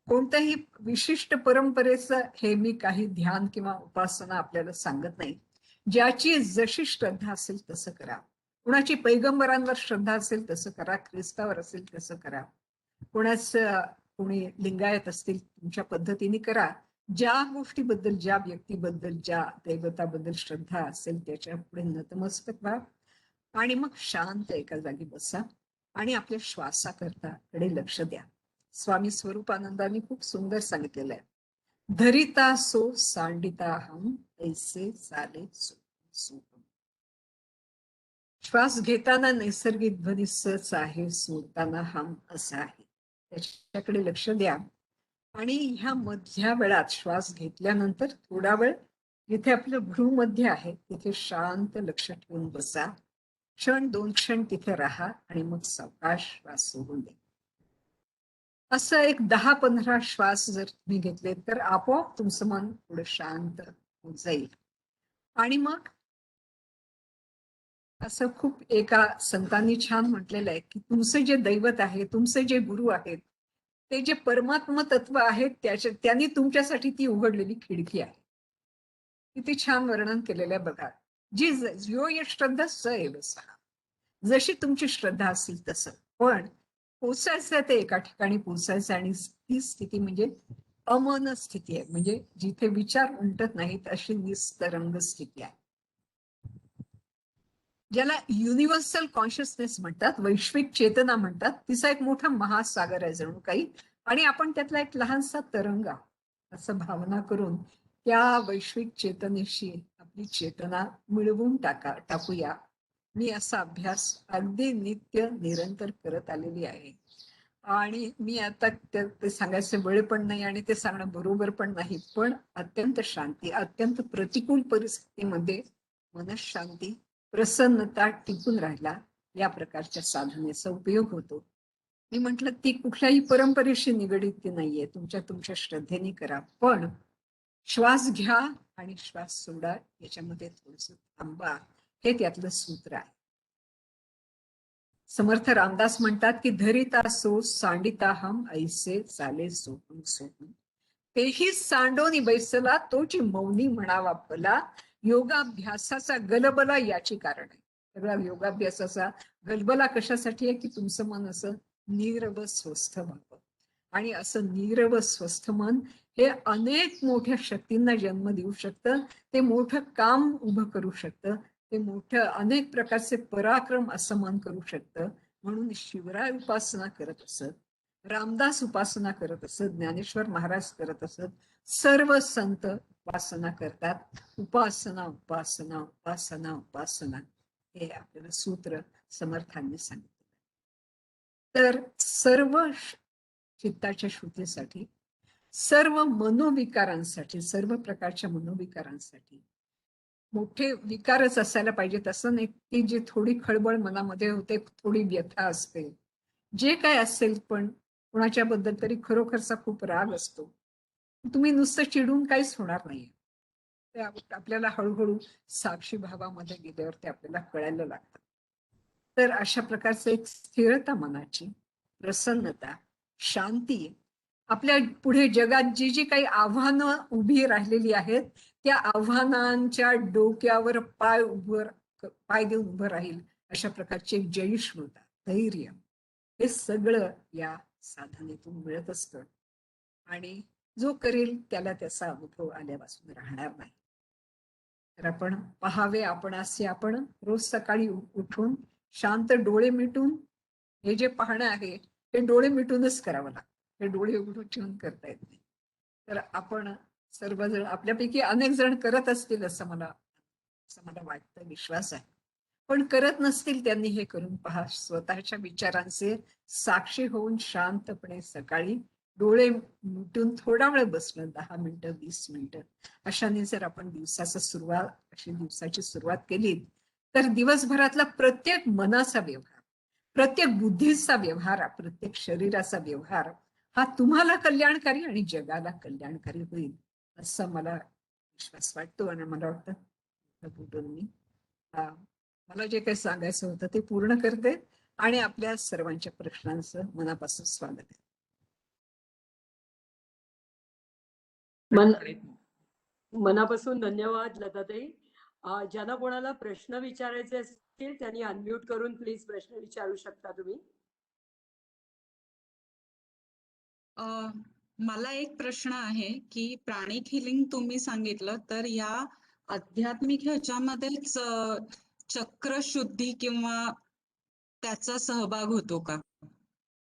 कोणत्याही विशिष्ट परंपरेचं हे मी काही ध्यान किंवा उपासना आपल्याला सांगत नाही. ज्याची जशी श्रद्धा असेल तसं करा. कुणाची पैगंबरांवर श्रद्धा असेल तसं करा, ख्रिस्तावर असेल तसं करा, कोणी लिंगायत असतील तुमच्या पद्धतीने करा. ज्या गोष्टीबद्दल, ज्या व्यक्तीबद्दल, ज्या दैवताबद्दल श्रद्धा असेल त्याच्या पुढे नतमस्तक व्हा आणि मग शांत एका जागी बसा आणि आपल्या श्वासाकडे लक्ष द्या. स्वामी स्वरूपानंदांनी खूप सुंदर सांगितलेलं आहे, धरिता सो सांडिता हम ऐसे चाले सो. श्वास घेताना नैसर्गिक ध्वनी सच आहे, सोडताना हम असा आहे. त्याच्याकडे लक्ष द्या आणि ह्या मधल्या वेळात श्वास घेतल्यानंतर थोडा वेळ जिथे आपलं भ्रूमध्य आहे तिथे शांत लक्ष ठेवून बसा. क्षण 2 क्षण तिथे राहा आणि मग सावकाश श्वास सोडून द्या. असं एक 10-15 श्वास जर तुम्ही घेतले तर आपोआप तुमचं मन थोडं शांत होत जाईल. आणि मग असं खूप एका संतांनी छान म्हटलेलं आहे की तुमचे जे दैवत आहे, तुमचे जे गुरु आहेत, ते जे परमात्म तत्व आहेत त्यांनी तुमच्यासाठी ती उघडलेली खिडकी आहे. किती छान वर्णन केलेलं आहे बघा. यो ये श्रद्धा स एव सहा. जशी तुमची श्रद्धा असेल तसं. पण पोचायचं ते एका ठिकाणी पोचायचं आणि ती स्थिती म्हणजे अमन स्थिती आहे, म्हणजे जिथे विचार उमटत नाहीत अशी निस्तरंग स्थिती आहे, ज्याला युनिव्हर्सल कॉन्शियसनेस म्हणतात, वैश्विक चेतना म्हणतात. तिचा एक मोठा महासागर आहे जणू काही आणि आपण त्यातला एक लहानसा तरंग असं भावना करून त्या वैश्विक चेतनेशी आपली चेतना मिळवून टाकूया. मी असा अभ्यास अगदी नित्य निरंतर करत आलेली आहे आणि मी आता ते सांगायचं वेळ पण नाही आणि ते सांगणं बरोबर पण नाही, पण अत्यंत शांती, अत्यंत प्रतिकूल परिस्थितीमध्ये मनशांती, प्रसन्नता टिकून राहिला या प्रकारच्या साधनेचा उपयोग होतो. मी म्हटलं ती कुठल्याही परंपरेशी निगडीत नाहीये, तुमच्या श्रद्धेने करा. पण श्वास घ्या आणि श्वास सोडा, याच्यामध्ये थोडस थांबा, हे त्यातलं सूत्र आहे. समर्थ रामदास म्हणतात की धरिता सो सांडिता हम ऐसे चाले सोहम सोहम, तेही सांडोनी बैसला तोची मौनी म्हणावा भला, योगाभ्यासाचा गलबला याची कारण आहे. सगळा योगाभ्यासाचा गलबला कशासाठी आहे की तुमचं मन असं नीरव स्वस्थ व्हावं. आणि असं नीरव स्वस्थ मन हे अनेक मोठ्या शक्तींना जन्म देऊ शकतं. ते मोठं काम उभं करू शकतं. ते मोठं अनेक प्रकारचे पराक्रम असं मन करू शकतं. म्हणून शिवराय उपासना करत असत, रामदास उपासना करत असत, ज्ञानेश्वर महाराज करत असत, सर्व संत उपासना करतात. उपासना उपासना उपासना उपासना हे आपल्याला सूत्र समर्थांनी सांगितलं. तर सर्व चित्ताच्या शुद्धीसाठी, सर्व मनोविकारांसाठी, सर्व प्रकारच्या मनोविकारांसाठी मोठे विकारच असायला पाहिजेत असं नाही की जी थोडी खळबळ मनामध्ये होते, थोडी व्यथा असते, जे काय असेल, पण कोणाच्या बद्दल तरी खरोखरचा खूप राग असतो, तुम्ही नुसतं चिडून काहीच होणार नाहीये. ते आपल्याला हळूहळू साक्षी भावामध्ये गेल्यावर ते आपल्याला कळायला लागतं. तर अशा प्रकारचं एक स्थिरता मनाची, प्रसन्नता, शांती, आपल्या पुढे जगात जी जी काही आव्हानं उभी राहिलेली आहेत त्या आव्हानांच्या डोक्यावर पाय देऊन उभं राहील अशा प्रकारचे जयिष्णुता, धैर्य, हे सगळं या साधनेतून मिळत असतं. आणि जो करेल त्याला त्याचा अनुभव आल्यापासून राहणार नाही. तर आपण पहावे आपणासे आपण, रोज सकाळी उठून शांत डोळे मिटून हे जे पाहणं आहे ते डोळे मिटूनच करावं लागतं. हे डोळे उघडून ठेवून करता येत नाही. तर आपण सर्वजण, आपल्यापैकी अनेक जण करत असतील असं मला वाटतं, विश्वास आहे. पण करत नसतील त्यांनी हे करून पहा. स्वतःच्या विचारांचे साक्षी होऊन शांतपणे सकाळी डोळे मिटून थोडा वेळ बसलं, 10 मिनिटं 20 मिनिटं, अशाने जर आपण दिवसाची सुरुवात केली तर दिवसभरातला प्रत्येक मनाचा व्यवहार, प्रत्येक बुद्धीचा व्यवहार, प्रत्येक शरीराचा व्यवहार हा तुम्हाला कल्याणकारी आणि जगाला कल्याणकारी होईल असं मला विश्वास वाटतो. आणि मला वाटतं मी मला जे काही सांगायचं होतं ते पूर्ण करते आणि आपल्या सर्वांच्या प्रश्नांचं मनापासून स्वागत आहे. मनापासून धन्यवाद लताताई. ज्यांना कोणाला प्रश्न विचारायचे असतील त्यांनी अनम्यूट करून प्लीज प्रश्न विचारू शकता तुम्ही. मला एक प्रश्न आहे की प्राणिक हिलिंग तुम्ही सांगितलं, तर या आध्यात्मिक ह्याच्यामध्येच चक्रशुद्धी किंवा त्याचा सहभाग होतो का?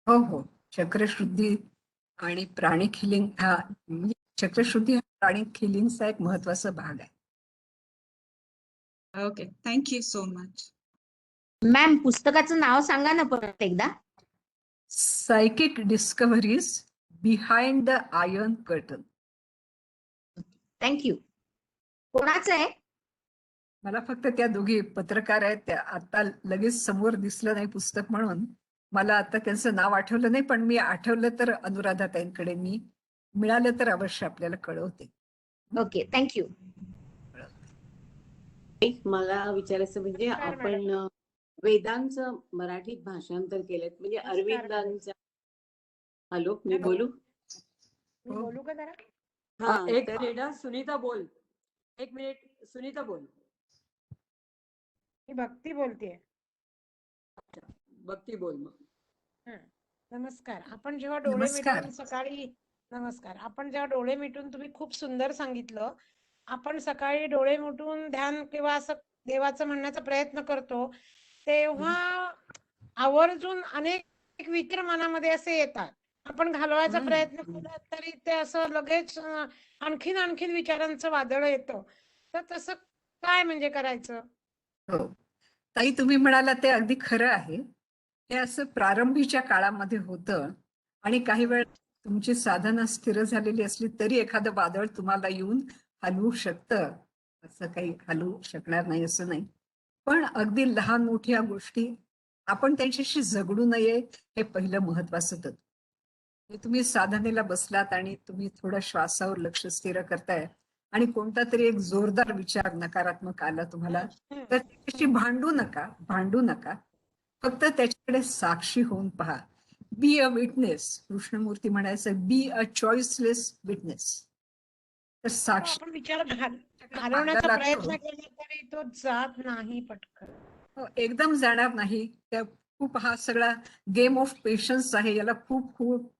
हो हो, चक्रशुद्धी आणि प्राणिक हिलिंग हा, चक्रशुद्धी हा प्राणिक हिलिंगचा एक महत्वाचा भाग आहे. Okay, thank you so much. Ma'am, पुस्तकाचं नाव सांगा ना परत एकदा. Psychic discoveries behind the iron curtain. Thank you. कोणाचं आहे? मला फक्त त्या दोघी पत्रकार आहेत, त्या आता लगेच समोर दिसलं नाही पुस्तक म्हणून मला आता त्यांचं नाव आठवलं नाही, पण मी आठवलं तर अनुराधाताईंकडे मी मिळालं तर अवश्य आपल्याला कळवते. Okay, thank you. मला विचारायचं म्हणजे आपण वेदांचं मराठीत भाषांतर केलेत, म्हणजे अरविंदांच्या. हॅलो, मी बोलू? मी बोलू का जरा? हा, एक मिनिट, सुनीता बोल. एक मिनिट, सुनीता बोल. मी भक्ती बोलतेय. भक्ती बोल मग. नमस्कार. आपण जेव्हा डोळे मिटून सकाळी, नमस्कार, आपण जेव्हा डोळे मिटून, तुम्ही खूप सुंदर सांगितलं, आपण सकाळी डोळे मिटून ध्यान किंवा असं देवाचं म्हणण्याचा प्रयत्न करतो तेव्हा आवर्जून अनेक विचार मनामध्ये असे येतात. आपण घालवायचा प्रयत्न केला तरी ते असं लगेच आणखीन विचारांचं वादळ येतं. तर तसं काय म्हणजे करायचं? हो ताई, तुम्ही म्हणाला ते अगदी खरं आहे. हे असं प्रारंभीच्या काळामध्ये होतं आणि काही वेळ तुमची साधना स्थिर झालेली असली तरी एखादं वादळ तुम्हाला येऊन हलवू शकतं. असं काही हलवू शकणार नाही असं नाही, पण अगदी लहान मोठ्या गोष्टी आपण त्यांच्याशी झगडू नये हे पहिलं महत्वाचं तत्व. तुम्ही साधनेला बसलात आणि तुम्ही थोडं श्वासावर लक्ष स्थिर करताय आणि कोणता तरी एक जोरदार विचार नकारात्मक आला तुम्हाला, तर त्याच्याशी भांडू नका. फक्त त्याच्याकडे साक्षी होऊन पहा. Be a witness. कृष्णमूर्ती म्हणायचं, बी अ चॉईसलेस विटनेस. तर साक्षी आपण विचार घालवण्याचा पाहायला लागतो. प्रयत्न केला तरी तो जात नाही पटकन. हो, एकदम जाणार नाही. त्या खूप हा सगळा गेम ऑफ पेशन्स आहे. याला खूप खूप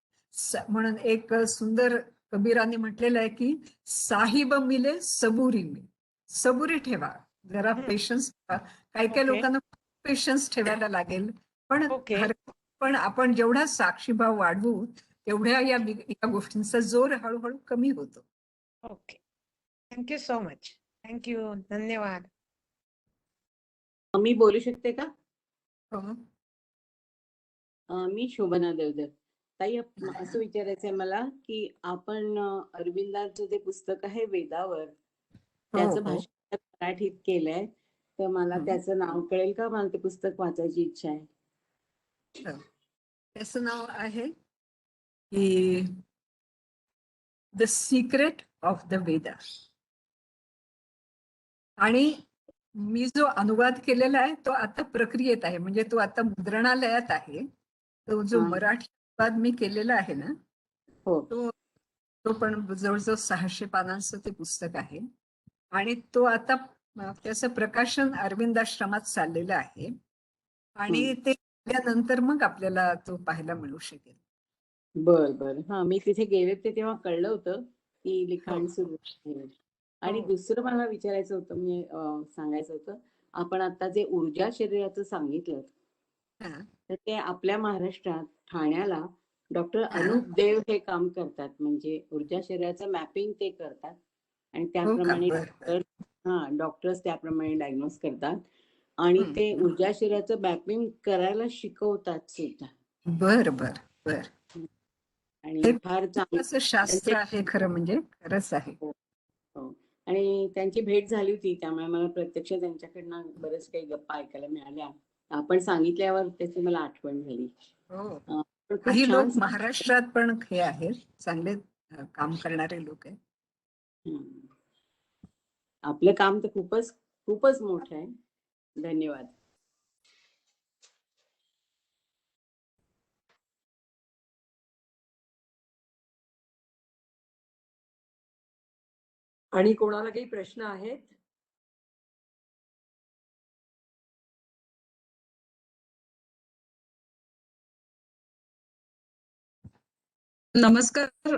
म्हणून एक सुंदर कबीराने म्हटलेलं आहे की साहिब मिले सबुरी मिले. सबुरी ठेवा, जरा पेशन्स ठेवा. काही ओके. लोकांना पेशन्स ठेवायला लागेल, पण ओके. पण आपण जेवढा साक्षीभाव वाढवू तेवढ्या या गोष्टींचा जोर हळूहळू कमी होतो. Okay. Thank you so much. Thank you. धन्यवाद. मी बोलू शकते का? हो. मी शोभना देवधर. ताई, असं विचारायचंय मला की आपण अरविंदांचं जे पुस्तक आहे वेदावर, त्याचं हो. भाषण मराठीत केलंय, तर मला त्याचं नाव कळेल का? मला ते पुस्तक वाचायची इच्छा आहे. त्याचं नाव आहे की the secret of the Veda. आणि मी जो अनुवाद केलेला आहे तो आता प्रक्रियेत आहे, म्हणजे तो आता मुद्रणालयात आहे. तो जो मराठी अनुवाद मी केलेला आहे ना, हो. तो पण जवळजवळ 600 पानांचं ते पुस्तक आहे. आणि तो आता त्याचं प्रकाशन अरविंदाश्रमात चाललेलं आहे. आणि ते केल्यानंतर मग आपल्याला तो पाहायला मिळू शकेल. बर. हा, मी तिथे गेले ते तेव्हा कळलं होतं की लिखाण सुरू आहे. आणि दुसरं मला विचारायचं होतं, म्हणजे सांगायचं होतं, आपण आता जे ऊर्जा शरीराचं सांगितलं, तर ते आपल्या महाराष्ट्रात ठाण्याला डॉक्टर अनूप देव हे काम करतात. म्हणजे ऊर्जा शरीराचं मॅपिंग ते करतात आणि त्याप्रमाणे डॉक्टर्स त्याप्रमाणे डायग्नोज करतात आणि ते ऊर्जा शरीराचं मॅपिंग करायला शिकवतात सुद्धा. बर. आणि फार चांगलं शास्त्र आहे, खरं म्हणजे खरंच आहे. आणि त्यांची भेट झाली होती, त्यामुळे मला प्रत्यक्ष त्यांच्याकडनं बरेच काही गप्पा ऐकायला मिळाल्या. आपण सांगितल्यावर त्याची मला आठवण झाली. काही लोक महाराष्ट्रात पण हे आहेत, चांगले काम करणारे लोक आहेत. आपलं काम तर खूपच मोठं आहे. धन्यवाद. आणि कोणाला काही प्रश्न आहेत? नमस्कार.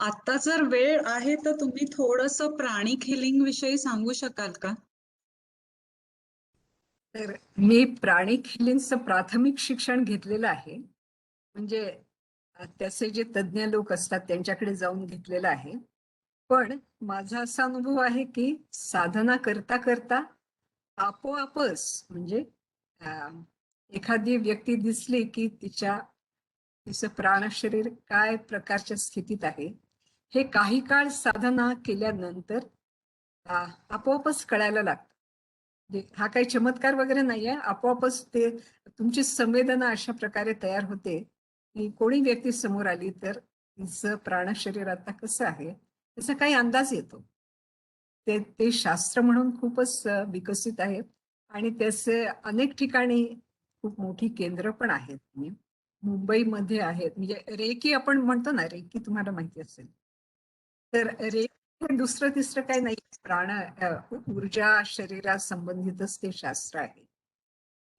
आता जर वेळ आहे तर तुम्ही थोडंसं प्राणिक हिलिंग विषयी सांगू शकाल का? तर मी प्राणिक हिलिंगचं प्राथमिक शिक्षण घेतलेलं आहे, म्हणजे त्याचे जे तज्ज्ञ लोक असतात त्यांच्याकडे जाऊन घेतलेलं आहे. पण माझा असा अनुभव आहे की साधना करता करता आपोआपच, म्हणजे एखादी व्यक्ती दिसली की तिचं प्राणशरीर काय प्रकारच्या स्थितीत आहे हे काही काळ साधना केल्यानंतर आपोआपच कळायला लागतं. म्हणजे हा काही चमत्कार वगैरे नाहीये, आपोआपच ते तुमची संवेदना अशा प्रकारे तयार होते की कोणी व्यक्ती समोर आली तर तिचं प्राणशरीर आता कसं आहे त्याचा काही अंदाज येतो. ते शास्त्र म्हणून खूपच विकसित आहे आणि त्याचे अनेक ठिकाणी खूप मोठी केंद्र पण आहेत. मुंबईमध्ये आहेत, म्हणजे रेकी आपण म्हणतो ना, रेकी तुम्हाला माहिती असेल तर रेकी दुसरं तिसरं काही नाही, ऊर्जा शरीरा संबंधितच ते शास्त्र आहे.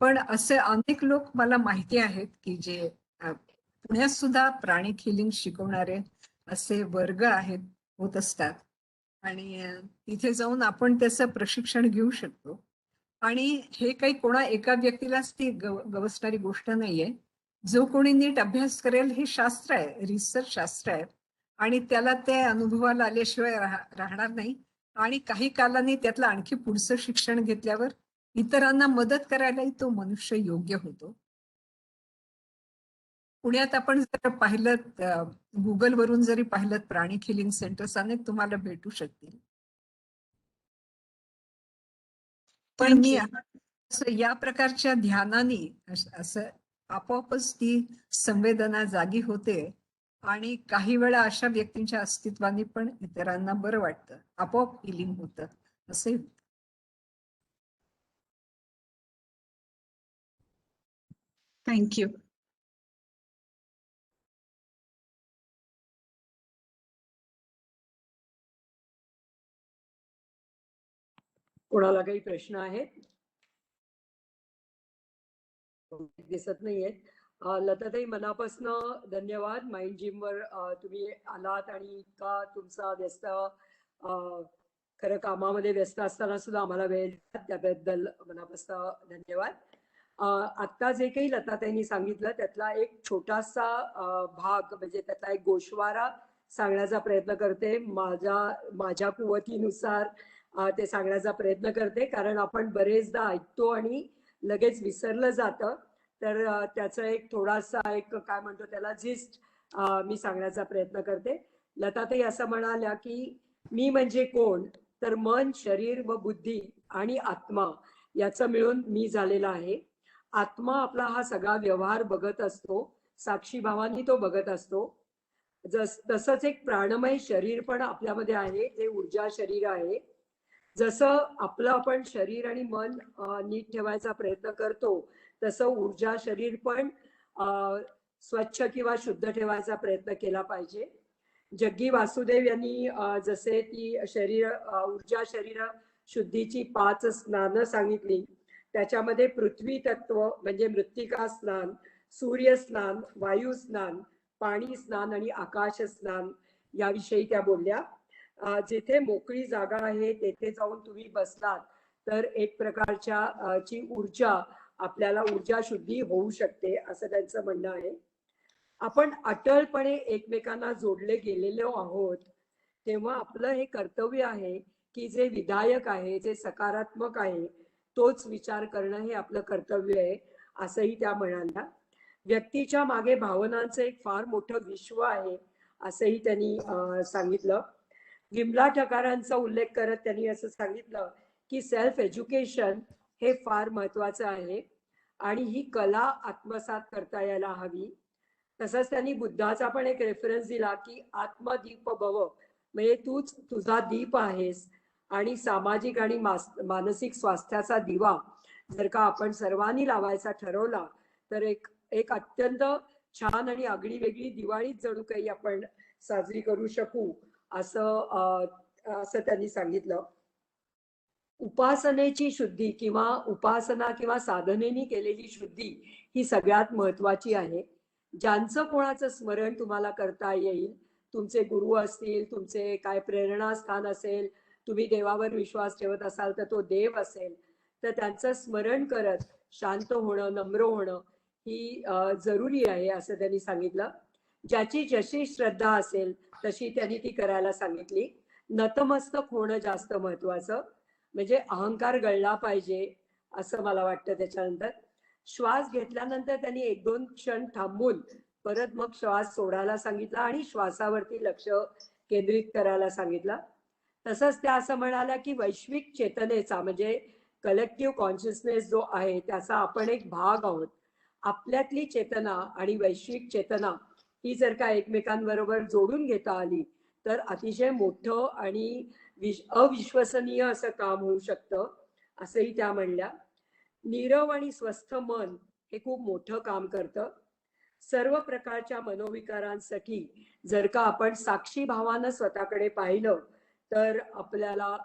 पण असे अनेक लोक मला माहिती आहेत की जे पुण्यात सुद्धा प्राणिक हिलिंग शिकवणारे असे वर्ग आहेत, होत असतात. आणि तिथे जाऊन आपण त्याचं प्रशिक्षण घेऊ शकतो. आणि हे काही कोणा एका व्यक्तीलाच ती गवसणारी गोष्ट नाहीये. जो कोणी नीट अभ्यास करेल हे शास्त्र आहे, रिसर्च शास्त्र आहे आणि त्याला ते अनुभवाला आल्याशिवाय राहणार नाही. आणि काही कालाने त्यातलं आणखी पुढचं शिक्षण घेतल्यावर इतरांना मदत करायलाही तो मनुष्य योग्य होतो. पुण्यात आपण जर पाहिलं, गुगलवरून जरी पाहिलं, प्राणिक हिलिंग सेंटर्स अनेक तुम्हाला भेटू शकतील. पण मी या प्रकारच्या ध्यानाने असं आपोआपच ती संवेदना जागी होते आणि काही वेळा अशा व्यक्तींच्या अस्तित्वाने पण इतरांना बरं वाटतं, आपोआप हिलिंग होतं असे. थँक्यू. कोणाला काही प्रश्न आहेत? दिसत नाहीये. लताताई, मनापासनं धन्यवाद. माइंड जिम वर तुम्ही आलात आणि इतका तुमचा व्यस्त खरं कामामध्ये व्यस्त असताना सुद्धा आम्हाला वेळ दिला, त्याबद्दल मनापासनं धन्यवाद. आत्ता जे काही लताताईंनी सांगितलं त्यातला एक छोटासा भाग म्हणजे त्यातला एक गोषवारा सांगण्याचा प्रयत्न करते. माझ्या कुवतीनुसार ते सांगण्याचा प्रयत्न करते, कारण आपण बरेचदा ऐकतो आणि लगेच विसरलं जातं. तर त्याचा एक थोडासा एक काय म्हणतो त्याला जिस्ट मी सांगण्याचा प्रयत्न करते. लताताई असं म्हणाल्या की मी म्हणजे कोण, तर मन, शरीर व बुद्धी आणि आत्मा याचं मिळून मी झालेला आहे. आत्मा आपला हा सगळा व्यवहार बघत असतो, साक्षी भावांनी तो बघत असतो. तसंच एक प्राणमय शरीर पण आपल्यामध्ये आहे, जे ऊर्जा शरीर आहे. जसं आपलं आपण शरीर आणि मन नीट ठेवायचा प्रयत्न करतो, तसं ऊर्जा शरीर पण स्वच्छ किंवा शुद्ध ठेवायचा प्रयत्न केला पाहिजे. जग्गी वासुदेव यांनी जसे ती ऊर्जा शरीर शुद्धीची 5 स्नानं सांगितली, त्याच्यामध्ये पृथ्वी तत्व म्हणजे मृत्तिका स्नान, सूर्य स्नान, वायू स्नान, पाणी स्नान आणि आकाश स्नान याविषयी त्या बोलल्या. जिथे मोकळी जागा आहे तेथे जाऊन तुम्ही बसलात तर एक प्रकारच्या ची ऊर्जा आपल्याला ऊर्जा शुद्धी होऊ शकते असं त्यांचं म्हणणं आहे. आपण अटळपणे एकमेकांना जोडले गेलेलो आहोत, तेव्हा आपलं हे कर्तव्य आहे की जे विधायक आहे, जे सकारात्मक आहे, तोच विचार करणं हे आपलं कर्तव्य आहे असंही त्या म्हणाल्या. व्यक्तीच्या मागे भावनांचं एक फार मोठं विश्व आहे असंही त्यांनी सांगितलं. विमला ठकारांचा उल्लेख करत त्यांनी असं सांगितलं की सेल्फ एज्युकेशन हे फार महत्वाचं आहे आणि ही कला आत्मसात करता यायला हवी. तसंच त्यांनी बुद्धाचा पण एक रेफरन्स दिला की आत्मदीप भव, म्हणजे तूच तुझा दीप आहेस आणि सामाजिक आणि मानसिक स्वास्थ्याचा दिवा जर का आपण सर्वांनी लावायचा ठरवला तर एक अत्यंत छान आणि आगळी वेगळी दिवाळीच जणू काही आपण साजरी करू शकू असं त्यांनी सांगितलं. उपासनेची शुद्धी किंवा उपासना किंवा साधनेनी केलेली शुद्धी ही सगळ्यात महत्वाची आहे. ज्यांचं कोणाचं स्मरण तुम्हाला करता येईल, तुमचे गुरु असतील, तुमचे काय प्रेरणास्थान असेल, तुम्ही देवावर विश्वास ठेवत असाल तर तो देव असेल, तर त्यांचं स्मरण करत शांत होणं, नम्र होणं ही जरुरी आहे असं त्यांनी सांगितलं. ज्याची जशी श्रद्धा असेल तशी त्यांनी ती करायला सांगितली. नतमस्तक होणं जास्त महत्वाचं, म्हणजे अहंकार गळला पाहिजे असं मला वाटतं. त्याच्यानंतर श्वास घेतल्यानंतर त्यांनी 1-2 क्षण थांबून परत मग श्वास सोडायला सांगितला आणि श्वासावरती लक्ष केंद्रित करायला सांगितलं. तसंच त्या असं म्हणाल्या की वैश्विक चेतनेचा म्हणजे कलेक्टिव्ह कॉन्शियसनेस जो आहे त्याचा आपण एक भाग आहोत. आपल्यातली चेतना आणि वैश्विक चेतना ही जर का एकमेकांबरोबर जोडून घेता आली तर अतिशय मोठं आणि अविश्वसनीय असं काम होऊ शकतं असंही त्या म्हणल्या. नीरव आणि स्वस्थ मन हे खूप मोठं काम करतं. सर्व प्रकारच्या मनोविकारांसाठी जर का आपण साक्षी भावानं स्वतःकडे पाहिलं तर आपल्याला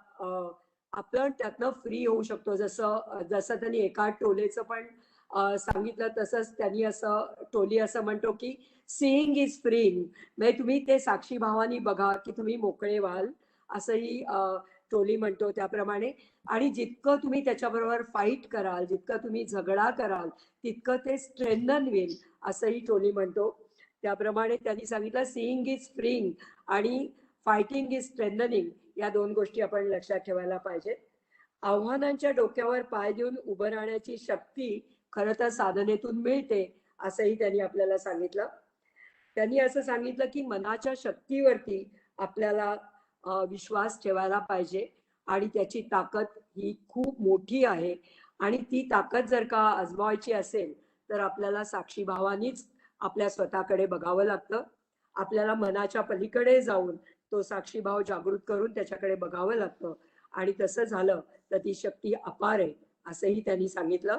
आपण त्यातनं फ्री होऊ शकतो. जसं त्यांनी एका टोलेचं पण सांगितलं, तसंच त्यांनी टोली असं म्हणतो की सीइंग इज फ्रीइंग, म्हणजे तुम्ही ते साक्षी भावानी बघा की तुम्ही मोकळे व्हाल असंही टोली म्हणतो त्याप्रमाणे. आणि जितकं तुम्ही त्याच्याबरोबर फाईट कराल, जितकं तुम्ही झगडा कराल, तितकं ते स्ट्रेंथन होईल असंही टोली म्हणतो. त्याप्रमाणे त्यांनी सांगितलं सीइंग इज फ्रीइंग आणि फायटिंग इज स्ट्रेंथनिंग, या 2 गोष्टी आपण लक्षात ठेवायला पाहिजेत. आव्हानांच्या डोक्यावर पाय देऊन उभं राहण्याची शक्ती खरं तर साधनेतून मिळते असंही त्यांनी आपल्याला सांगितलं. त्यांनी असं सांगितलं की मनाच्या शक्तीवरती आपल्याला विश्वास ठेवायला पाहिजे आणि त्याची ताकद ही खूप मोठी आहे आणि ती ताकद जर का आजमावायची असेल तर आपल्याला साक्षी भावानीच आपल्या स्वतःकडे बघावं लागतं. आपल्याला मनाच्या पलीकडे जाऊन तो साक्षीभाव जागृत करून त्याच्याकडे बघावं लागतं. आणि तसं झालं तर ती शक्ती अपार आहे असंही त्यांनी सांगितलं.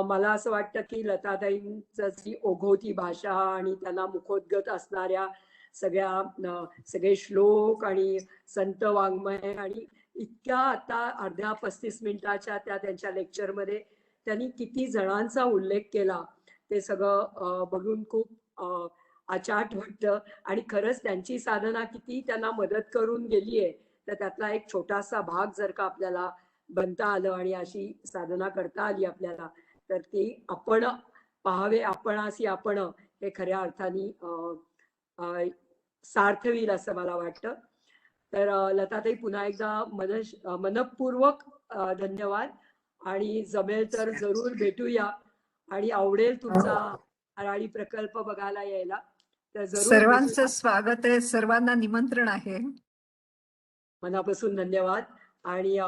मला असं वाटतं की लताताईंचं जी ओघवती भाषा आणि त्यांना मुखोद्गत असणाऱ्या सगळे श्लोक आणि संत वाङ्मय आणि इतक्या आता अर्ध्या 35 मिनिटाच्या त्या त्यांच्या लेक्चरमध्ये त्यांनी किती जणांचा उल्लेख केला ते सगळं बघून खूप अचाट वाटतं. आणि खरंच त्यांची साधना किती त्यांना मदत करून गेली आहे तर त्यातला एक छोटासा भाग जर का आपल्याला बनता आलं आणि अशी साधना करता आली आपल्याला तर ते आपण पाहावे आपणासी आपण हे खऱ्या अर्थाने सार्थ होईल असं मला वाटतं. तर लताताई पुन्हा एकदा मनपूर्वक धन्यवाद. आणि जमेल तर जरूर भेटूया आणि आवडेल तुमचा हराळी प्रकल्प बघायला यायला तर जरूर सर्वांचं भेटूया. स्वागत आहे, सर्वांना निमंत्रण आहे. मनापासून धन्यवाद. आणि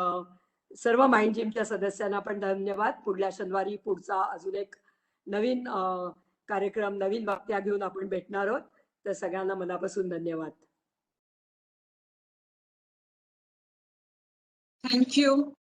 सर्व माइंड जिमच्या सदस्यांना पण धन्यवाद. पुढल्या शनिवारी पुढचा अजून एक नवीन कार्यक्रम नवीन वाक्या घेऊन आपण भेटणार आहोत. तर सगळ्यांना मनापासून धन्यवाद. थँक्यू.